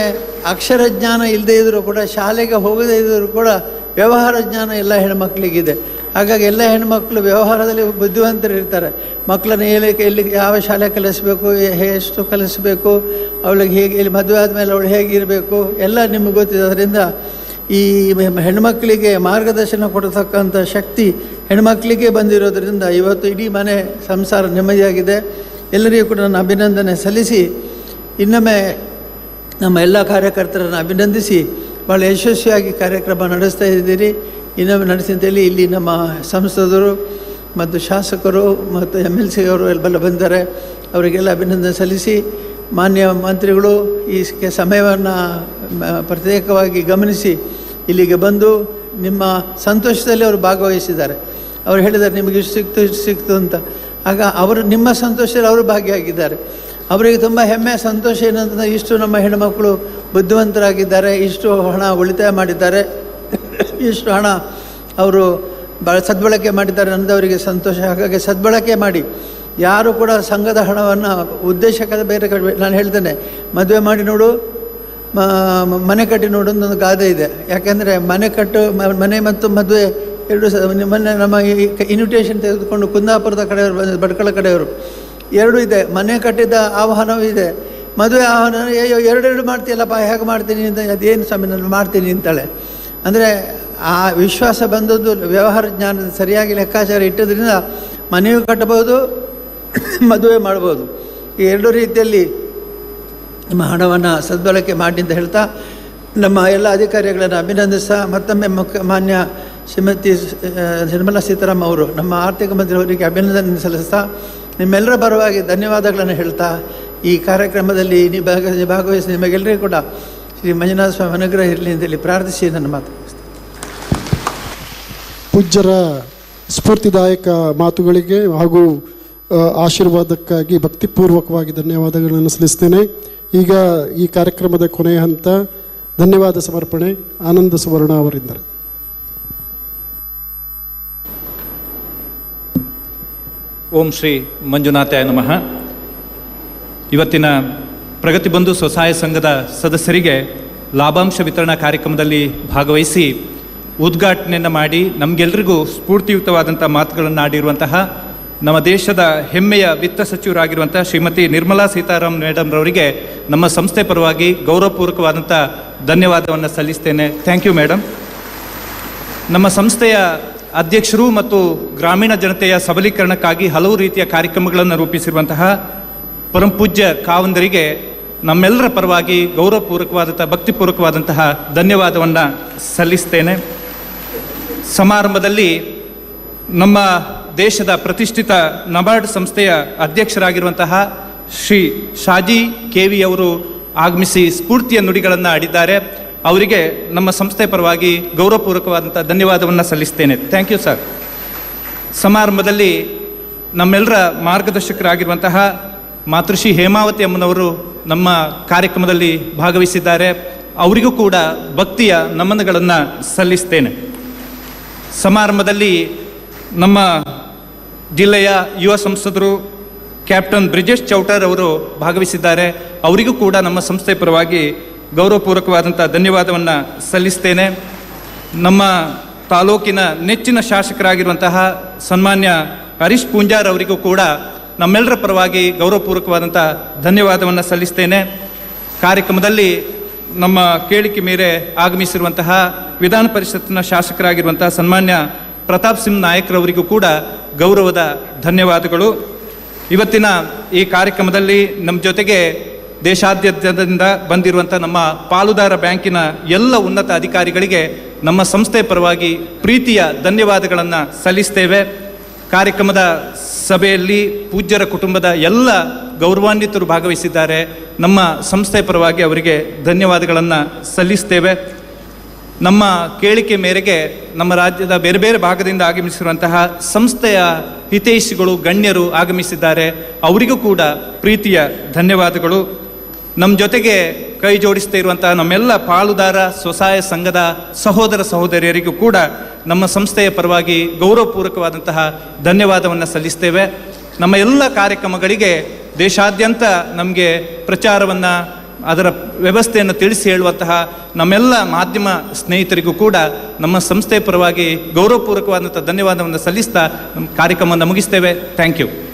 ಅಕ್ಷರ ಜ್ಞಾನ ಇಲ್ಲದೇ ಇದ್ದರೂ ಕೂಡ, ಶಾಲೆಗೆ ಹೋಗದೇ ಇದ್ದರೂ ಕೂಡ ವ್ಯವಹಾರ ಜ್ಞಾನ ಎಲ್ಲ ಹೆಣ್ಮಕ್ಳಿಗಿದೆ. ಹಾಗಾಗಿ ಎಲ್ಲ ಹೆಣ್ಮಕ್ಳು ವ್ಯವಹಾರದಲ್ಲಿ ಬುದ್ಧಿವಂತರು ಇರ್ತಾರೆ. ಮಕ್ಕಳನ್ನು ಎಲ್ಲಿ ಯಾವ ಶಾಲೆ ಕಲಿಸಬೇಕು, ಎಷ್ಟು ಕಲಿಸಬೇಕು, ಅವಳಿಗೆ ಹೇಗೆ ಇಲ್ಲಿ ಮದುವೆ ಆದಮೇಲೆ ಅವಳು ಹೇಗಿರಬೇಕು ಎಲ್ಲ ನಿಮಗೆ ಗೊತ್ತಿದೆ. ಅದರಿಂದ ಈ ಹೆಣ್ಮಕ್ಳಿಗೆ ಮಾರ್ಗದರ್ಶನ ಕೊಡತಕ್ಕಂಥ ಶಕ್ತಿ ಹೆಣ್ಮಕ್ಳಿಗೆ ಬಂದಿರೋದ್ರಿಂದ ಇವತ್ತು ಇಡೀ ಮನೆ ಸಂಸಾರ ನೆಮ್ಮದಿಯಾಗಿದೆ. ಎಲ್ಲರಿಗೂ ಕೂಡ ನಾನು ಅಭಿನಂದನೆ ಸಲ್ಲಿಸಿ ಇನ್ನೊಮ್ಮೆ ನಮ್ಮ ಎಲ್ಲ ಕಾರ್ಯಕರ್ತರನ್ನು ಅಭಿನಂದಿಸಿ ಭಾಳ ಯಶಸ್ವಿಯಾಗಿ ಕಾರ್ಯಕ್ರಮ ನಡೆಸ್ತಾ ಇದ್ದೀರಿ. ಇನ್ನೊಮ್ಮೆ ನಡೆಸಿದಲ್ಲಿ ಇಲ್ಲಿ ನಮ್ಮ ಸಂಸದರು ಮತ್ತು ಶಾಸಕರು ಮತ್ತು MLC ಅವರು ಎಲ್ಲ ಬಂದಿದ್ದಾರೆ. ಅವರಿಗೆಲ್ಲ ಅಭಿನಂದನೆ ಸಲ್ಲಿಸಿ ಮಾನ್ಯ ಮಂತ್ರಿಗಳು ಈ ಸಮಯವನ್ನು ಪ್ರತ್ಯೇಕವಾಗಿ ಗಮನಿಸಿ ಇಲ್ಲಿಗೆ ಬಂದು ನಿಮ್ಮ ಸಂತೋಷದಲ್ಲಿ ಅವರು ಭಾಗವಹಿಸಿದ್ದಾರೆ. ಅವರು ಹೇಳಿದ್ದಾರೆ ನಿಮಗೆ ಇಷ್ಟು ಸಿಕ್ತು ಅಂತ. ಆಗ ಅವರು ನಿಮ್ಮ ಸಂತೋಷದಲ್ಲಿ ಅವರು ಭಾಗಿಯಾಗಿದ್ದಾರೆ. ಅವರಿಗೆ ತುಂಬ ಹೆಮ್ಮೆ ಸಂತೋಷ ಏನಂತಂದರೆ ಇಷ್ಟು ನಮ್ಮ ಹೆಣ್ಣುಮಕ್ಕಳು ಬುದ್ಧಿವಂತರಾಗಿದ್ದಾರೆ, ಇಷ್ಟು ಹಣ ಉಳಿತಾಯ ಮಾಡಿದ್ದಾರೆ, ಇಷ್ಟು ಹಣ ಅವರು ಸದ್ಬಳಕೆ ಮಾಡಿದ್ದಾರೆ ಅನ್ನೋದವರಿಗೆ ಸಂತೋಷ. ಹಾಗಾಗಿ ಸದ್ಬಳಕೆ ಮಾಡಿ, ಯಾರು ಕೂಡ ಸಂಘದ ಹಣವನ್ನು ಉದ್ದೇಶಕ್ಕೆ ಬೇರೆ ನಾನು ಹೇಳ್ತೇನೆ, ಮದುವೆ ಮಾಡಿ ನೋಡು, ಮನೆ ಕಟ್ಟಿ ನೋಡು ಒಂದು ಗಾದೆ ಇದೆ. ಯಾಕೆಂದರೆ ಮನೆ ಮತ್ತು ಮದುವೆ ಎರಡು ಮೊನ್ನೆ ನಮ್ಮ ಇನ್ವಿಟೇಷನ್ ತೆಗೆದುಕೊಂಡು ಕುಂದಾಪುರದ ಕಡೆಯವರು ಬಂದಿದ್ದು, ಭಟ್ಕಳ ಕಡೆಯವರು ಎರಡೂ ಇದೆ. ಮನೆ ಕಟ್ಟಿದ ಆಹ್ವಾನವೂ ಇದೆ, ಮದುವೆ ಆಹ್ವಾನ. ಅಯ್ಯೋ ಎರಡೆರಡು ಮಾಡ್ತೀಯಲ್ಲಪ್ಪ, ಹೇಗೆ ಮಾಡ್ತೀನಿ ಅಂತ. ಅದೇನು ಸ್ವಾಮಿ ನಾನು ಮಾಡ್ತೀನಿ ಅಂತಾಳೆ. ಅಂದರೆ ಆ ವಿಶ್ವಾಸ ಬಂದದ್ದು ವ್ಯವಹಾರ ಜ್ಞಾನದ ಸರಿಯಾಗಿ ಲೆಕ್ಕಾಚಾರ ಇಟ್ಟದ್ರಿಂದ ಮನೆಯೂ ಕಟ್ಟಬಹುದು, ಮದುವೆ ಮಾಡ್ಬೋದು. ಈ ಎರಡೂ ರೀತಿಯಲ್ಲಿ ನಿಮ್ಮ ಹಣವನ್ನು ಸದ್ಬಳಕೆ ಮಾಡಿ ಅಂತ ಹೇಳ್ತಾ ನಮ್ಮ ಎಲ್ಲ ಅಧಿಕಾರಿಗಳನ್ನು ಅಭಿನಂದಿಸ್ತಾ ಮತ್ತೊಮ್ಮೆ ಮಾನ್ಯ ಶ್ರೀಮತಿ ನಿರ್ಮಲಾ ಸೀತಾರಾಮನ್ ಅವರು ನಮ್ಮ ಆರ್ಥಿಕ ಮಂತ್ರಿಯವರಿಗೆ ಅಭಿನಂದನೆ ಸಲ್ಲಿಸ್ತಾ ನಿಮ್ಮೆಲ್ಲರ ಪರವಾಗಿ ಧನ್ಯವಾದಗಳನ್ನು ಹೇಳ್ತಾ ಈ ಕಾರ್ಯಕ್ರಮದಲ್ಲಿ ಭಾಗವಹಿಸಿ ನಿಮಗೆಲ್ಲರಿಗೂ ಕೂಡ ಶ್ರೀ ಮಂಜುನಾಥ ಸ್ವಾಮಿ ಅನುಗ್ರಹ ಇರಲಿ ಅಂತೇಳಿ ಪ್ರಾರ್ಥಿಸಿ ನನ್ನ ಮಾತು ಪೂಜ್ಯರ ಸ್ಫೂರ್ತಿದಾಯಕ ಮಾತುಗಳಿಗೆ ಹಾಗೂ ಆಶೀರ್ವಾದಕ್ಕಾಗಿ ಭಕ್ತಿಪೂರ್ವಕವಾಗಿ ಧನ್ಯವಾದಗಳನ್ನು ಸಲ್ಲಿಸ್ತೇನೆ. ಈಗ ಈ ಕಾರ್ಯಕ್ರಮದ ಕೊನೆಯ ಹಂತ ಧನ್ಯವಾದ ಸಮರ್ಪಣೆ ಆನಂದ ಸುವರ್ಣ ಅವರಿಂದರೆ. ಓಂ ಶ್ರೀ ಮಂಜುನಾಥಾಯ ನಮಃ. ಇವತ್ತಿನ ಪ್ರಗತಿ ಬಂಧು ಸ್ವಸಹಾಯ ಸಂಘದ ಸದಸ್ಯರಿಗೆ ಲಾಭಾಂಶ ವಿತರಣಾ ಕಾರ್ಯಕ್ರಮದಲ್ಲಿ ಭಾಗವಹಿಸಿ ಉದ್ಘಾಟನೆಯನ್ನು ಮಾಡಿ ನಮಗೆಲ್ಲರಿಗೂ ಸ್ಫೂರ್ತಿಯುತವಾದಂಥ ಮಾತುಗಳನ್ನು ಆಡಿರುವಂತಹ ನಮ್ಮ ದೇಶದ ಹೆಮ್ಮೆಯ ವಿತ್ತ ಸಚಿವರಾಗಿರುವಂಥ ಶ್ರೀಮತಿ ನಿರ್ಮಲಾ ಸೀತಾರಾಮನ್ ಮೇಡಮ್ರವರಿಗೆ ನಮ್ಮ ಸಂಸ್ಥೆ ಪರವಾಗಿ ಗೌರವಪೂರ್ವಕವಾದಂಥ ಧನ್ಯವಾದವನ್ನು ಸಲ್ಲಿಸ್ತೇನೆ. Thank you madam. ನಮ್ಮ ಸಂಸ್ಥೆಯ ಅಧ್ಯಕ್ಷರು ಮತ್ತು ಗ್ರಾಮೀಣ ಜನತೆಯ ಸಬಲೀಕರಣಕ್ಕಾಗಿ ಹಲವು ರೀತಿಯ ಕಾರ್ಯಕ್ರಮಗಳನ್ನು ರೂಪಿಸಿರುವಂತಹ ಪರಮಪೂಜ್ಯ ಕಾವಂದರಿಗೆ ನಮ್ಮೆಲ್ಲರ ಪರವಾಗಿ ಗೌರವಪೂರ್ವಕವಾದಂಥ ಭಕ್ತಿಪೂರ್ವಕವಾದಂತಹ ಧನ್ಯವಾದವನ್ನು ಸಲ್ಲಿಸ್ತೇನೆ. ಸಮಾರಂಭದಲ್ಲಿ ನಮ್ಮ ದೇಶದ ಪ್ರತಿಷ್ಠಿತ ನಬಾರ್ಡ್ ಸಂಸ್ಥೆಯ ಅಧ್ಯಕ್ಷರಾಗಿರುವಂತಹ ಶ್ರೀ ಶಾಜಿ KV ಅವರು ಆಗಮಿಸಿ ಸ್ಫೂರ್ತಿಯ ನುಡಿಗಳನ್ನು ಆಡಿದ್ದಾರೆ. ಅವರಿಗೆ ನಮ್ಮ ಸಂಸ್ಥೆ ಪರವಾಗಿ ಗೌರವಪೂರ್ವಕವಾದಂಥ ಧನ್ಯವಾದವನ್ನು ಸಲ್ಲಿಸ್ತೇನೆ. Thank you sir. ಸಮಾರಂಭದಲ್ಲಿ ನಮ್ಮೆಲ್ಲರ ಮಾರ್ಗದರ್ಶಕರಾಗಿರುವಂತಹ ಮಾತೃಶ್ರೀ ಹೇಮಾವತಿ ಅಮ್ಮನವರು ನಮ್ಮ ಕಾರ್ಯಕ್ರಮದಲ್ಲಿ ಭಾಗವಹಿಸಿದ್ದಾರೆ. ಅವರಿಗೂ ಕೂಡ ಭಕ್ತಿಯ ನಮನಗಳನ್ನು ಸಲ್ಲಿಸ್ತೇನೆ. ಸಮಾರಂಭದಲ್ಲಿ ನಮ್ಮ ಜಿಲ್ಲೆಯ ಯುವ ಸಂಸದರು ಕ್ಯಾಪ್ಟನ್ ಬ್ರಿಜೇಶ್ ಚೌಟರ್ ಅವರು ಭಾಗವಹಿಸಿದ್ದಾರೆ. ಅವರಿಗೂ ಕೂಡ ನಮ್ಮ ಸಂಸ್ಥೆ ಪರವಾಗಿ ಗೌರವಪೂರ್ವಕವಾದಂಥ ಧನ್ಯವಾದವನ್ನು ಸಲ್ಲಿಸ್ತೇನೆ. ನಮ್ಮ ತಾಲೂಕಿನ ನೆಚ್ಚಿನ ಶಾಸಕರಾಗಿರುವಂತಹ ಸನ್ಮಾನ್ಯ ಹರೀಶ್ ಪೂಂಜಾರ್ ಅವರಿಗೂ ಕೂಡ ನಮ್ಮೆಲ್ಲರ ಪರವಾಗಿ ಗೌರವಪೂರ್ವಕವಾದಂಥ ಧನ್ಯವಾದವನ್ನು ಸಲ್ಲಿಸ್ತೇನೆ. ಕಾರ್ಯಕ್ರಮದಲ್ಲಿ ನಮ್ಮ ಕೇಳಿಕೆ ಮೇರೆ ಆಗಮಿಸಿರುವಂತಹ ವಿಧಾನ ಪರಿಷತ್ತಿನ ಶಾಸಕರಾಗಿರುವಂತಹ ಸನ್ಮಾನ್ಯ ಪ್ರತಾಪ್ ಸಿಂಗ್ ನಾಯಕ್ರವರಿಗೂ ಕೂಡ ಗೌರವದ ಧನ್ಯವಾದಗಳು. ಇವತ್ತಿನ ಈ ಕಾರ್ಯಕ್ರಮದಲ್ಲಿ ನಮ್ಮ ಜೊತೆಗೆ ದೇಶಾದ್ಯಂತದಿಂದ ಬಂದಿರುವಂಥ ನಮ್ಮ ಪಾಲುದಾರ ಬ್ಯಾಂಕಿನ ಎಲ್ಲ ಉನ್ನತ ಅಧಿಕಾರಿಗಳಿಗೆ ನಮ್ಮ ಸಂಸ್ಥೆ ಪರವಾಗಿ ಪ್ರೀತಿಯ ಧನ್ಯವಾದಗಳನ್ನು ಸಲ್ಲಿಸ್ತೇವೆ. ಕಾರ್ಯಕ್ರಮದ ಸಭೆಯಲ್ಲಿ ಪೂಜ್ಯರ ಕುಟುಂಬದ ಎಲ್ಲ ಗೌರವಾನ್ವಿತರು ಭಾಗವಹಿಸಿದ್ದಾರೆ. ನಮ್ಮ ಸಂಸ್ಥೆ ಪರವಾಗಿ ಅವರಿಗೆ ಧನ್ಯವಾದಗಳನ್ನು ಸಲ್ಲಿಸ್ತೇವೆ. ನಮ್ಮ ಕೇಳಿಕೆ ಮೇರೆಗೆ ನಮ್ಮ ರಾಜ್ಯದ ಬೇರೆ ಬೇರೆ ಭಾಗದಿಂದ ಆಗಮಿಸಿರುವಂತಹ ಸಂಸ್ಥೆಯ ಹಿತೈಷಿಗಳು ಗಣ್ಯರು ಆಗಮಿಸಿದ್ದಾರೆ. ಅವರಿಗೂ ಕೂಡ ಪ್ರೀತಿಯ ಧನ್ಯವಾದಗಳು. ನಮ್ಮ ಜೊತೆಗೆ ಕೈ ಜೋಡಿಸ್ತಾ ಇರುವಂತಹ ನಮ್ಮೆಲ್ಲ ಪಾಲುದಾರ ಸ್ವಸಹಾಯ ಸಂಘದ ಸಹೋದರ ಸಹೋದರಿಯರಿಗೂ ಕೂಡ ನಮ್ಮ ಸಂಸ್ಥೆಯ ಪರವಾಗಿ ಗೌರವಪೂರ್ವಕವಾದಂತಹ ಧನ್ಯವಾದವನ್ನು ಸಲ್ಲಿಸ್ತೇವೆ. ನಮ್ಮ ಎಲ್ಲ ಕಾರ್ಯಕ್ರಮಗಳಿಗೆ ದೇಶಾದ್ಯಂತ ನಮಗೆ ಪ್ರಚಾರವನ್ನು ಅದರ ವ್ಯವಸ್ಥೆಯನ್ನು ತಿಳಿಸಿ ಹೇಳುವಂತಹ ನಮ್ಮೆಲ್ಲ ಮಾಧ್ಯಮ ಸ್ನೇಹಿತರಿಗೂ ಕೂಡ ನಮ್ಮ ಸಂಸ್ಥೆ ಪರವಾಗಿ ಗೌರವಪೂರ್ವಕವಾದಂಥ ಧನ್ಯವಾದವನ್ನು ಸಲ್ಲಿಸ್ತಾ ನಮ್ಮ ಕಾರ್ಯಕ್ರಮವನ್ನು ಮುಗಿಸ್ತೇವೆ. Thank you.